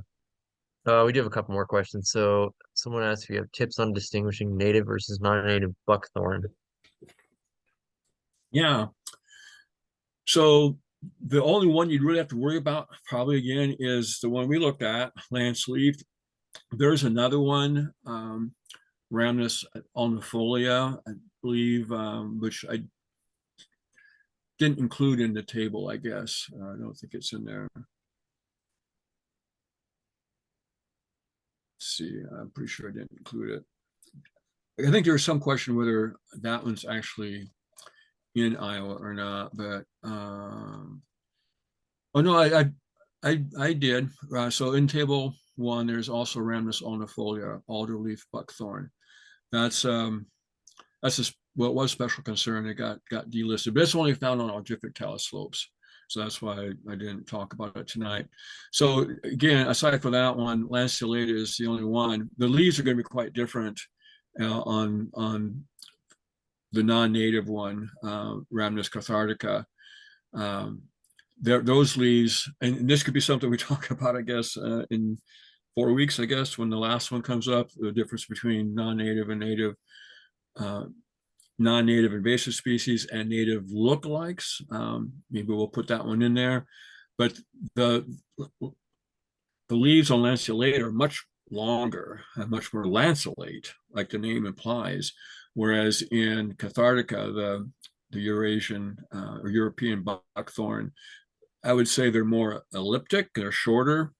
We do have a couple more questions. So someone asked if you have tips on distinguishing native versus non-native buckthorn. yeah, so the only one you'd really have to worry about probably again is the one we looked at, lance leaf. There's another one, Rhamnus alnifolia, I believe, which I didn't include in the table, I guess. I don't think it's in there. Let's see, I'm pretty sure I didn't include it. I think there was some question whether that one's actually in Iowa or not, but oh no, I did. So in table 1, there's also Rhamnus alnifolia, alderleaf buckthorn. That's just well, it was special concern. It got delisted, but it's only found on algific talus slopes. So that's why I didn't talk about it tonight. So again, aside from that one, lanceolata is the only one. The leaves are going to be quite different on the non-native one, Rhamnus cathartica. Those leaves, and this could be something we talk about, I guess, in 4 weeks, I guess, when the last one comes up, the difference between non-native and native, non-native invasive species and native lookalikes. Maybe we'll put that one in there. But the leaves on lanceolate are much longer and much more lanceolate, like the name implies. Whereas in cathartica, the Eurasian or European buckthorn, I would say they're more elliptic, they're shorter.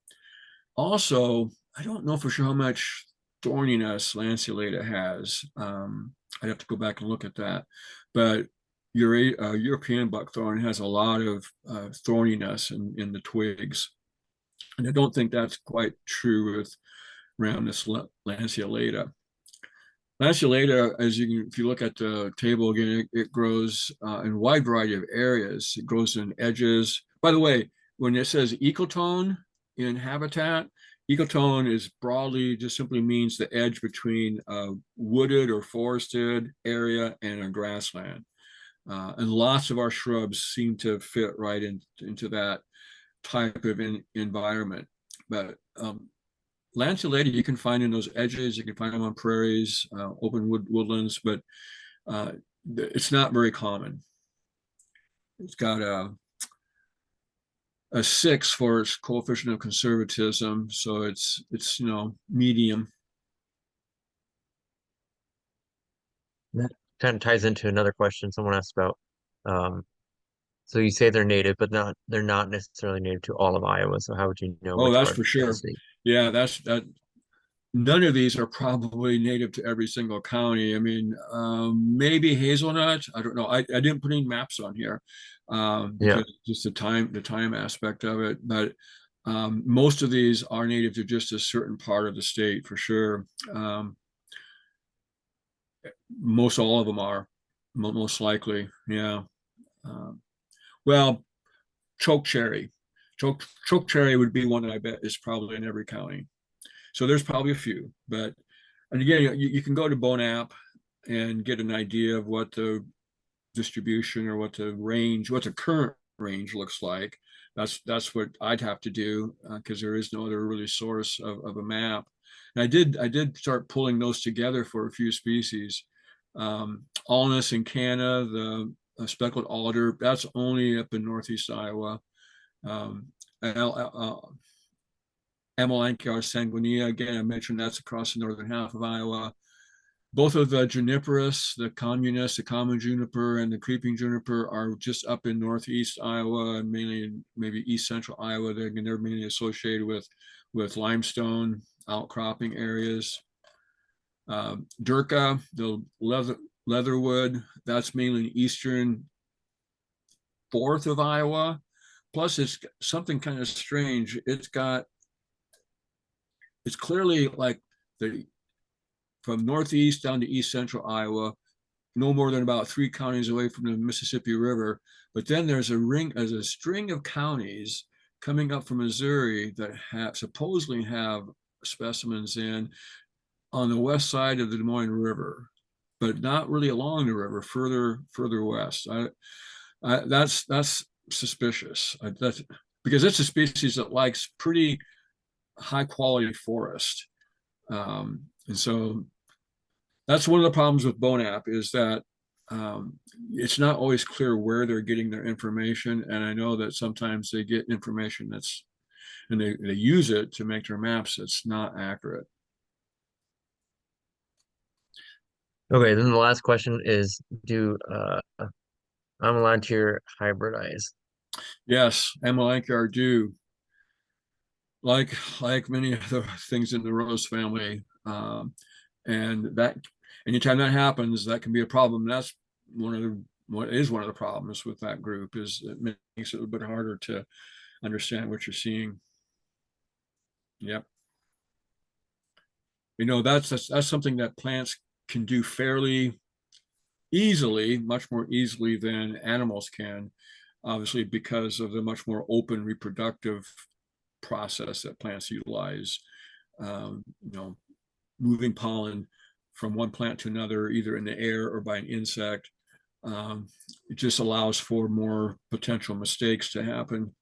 Also, I don't know for sure how much thorniness lanceolata has. I'd have to go back and look at that. But European buckthorn has a lot of thorniness in the twigs. And I don't think that's quite true with Rhamnus lanceolata. Lanceolata, if you look at the table again, it grows in a wide variety of areas. It grows in edges. By the way, when it says ecotone in habitat, ecotone is broadly just simply means the edge between a wooded or forested area and a grassland. And lots of our shrubs seem to fit right into that type of environment. But lanceolata you can find in those edges, you can find them on prairies, open woodlands, but it's not very common. It's got a 6 for its coefficient of conservatism, so it's medium. That kind of ties into another question someone asked about So you say they're native, but they're not necessarily native to all of Iowa. So how would you know Oh, which that's part for of the sure. state? Yeah, that. None of these are probably native to every single county. I mean, maybe hazelnut. I don't know. I didn't put any maps on here Yeah. because just the time aspect of it. But most of these are native to just a certain part of the state for sure. Most all of them are, most likely. Yeah. Um, well, chokecherry. Chokecherry would be one that I bet is probably in every county. So there's probably a few, but and again, you can go to Bonap and get an idea of what the distribution or what the range, what the current range looks like. That's what I'd have to do because there is no other really source of a map. And I did start pulling those together for a few species. Alnus in Canada, the speckled alder, that's only up in northeast Iowa. Um, Amelanchier sanguinea, again, I mentioned that's across the northern half of Iowa. Both of the juniperus, the communis, the common juniper, and the creeping juniper are just up in northeast Iowa and mainly in maybe east central Iowa. They're mainly associated with limestone outcropping areas. Durka, the leatherwood, that's mainly in eastern fourth of Iowa. Plus, it's something kind of strange. It's clearly like the from northeast down to east central Iowa, no more than about 3 counties away from the Mississippi River. But then there's a string of counties coming up from Missouri that supposedly have specimens in on the west side of the Des Moines River, but not really along the river, further west. That's suspicious. That's because it's a species that likes pretty high quality forest. And so that's one of the problems with Bonap is that it's not always clear where they're getting their information. And I know that sometimes they get information and they use it to make their maps that's not accurate. Okay, then the last question is, do Amelanchier hybridize? Yes, Amelanchier do, like many other things in the rose family. And that anytime that happens, that can be a problem. That's one of the problems with that group is it makes it a little bit harder to understand what you're seeing. Yep. That's something that plants can do fairly easily, much more easily than animals can, obviously because of the much more open reproductive process that plants utilize. You know, moving pollen from one plant to another, either in the air or by an insect. It just allows for more potential mistakes to happen.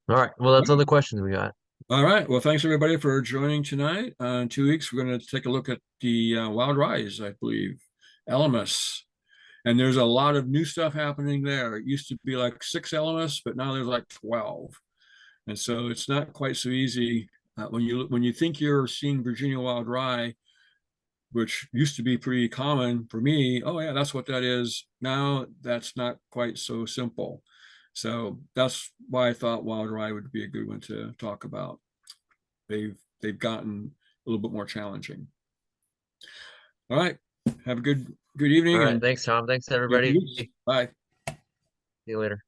All right. Well, that's all the questions we got. All right. Well, thanks everybody for joining tonight. In 2 weeks, we're going to take a look at the wild rise, I believe, Elemus. And there's a lot of new stuff happening there. It used to be like 6 Elemus, but now there's like 12. And so it's not quite so easy. When you think you're seeing Virginia wild rye, which used to be pretty common for me, oh yeah, that's what that is. Now that's not quite so simple. So that's why I thought wild rye would be a good one to talk about. They've gotten a little bit more challenging. All right. Have a good All evening right. and Thanks, Tom. Thanks, see you in everybody. 2 weeks. See Bye. you later.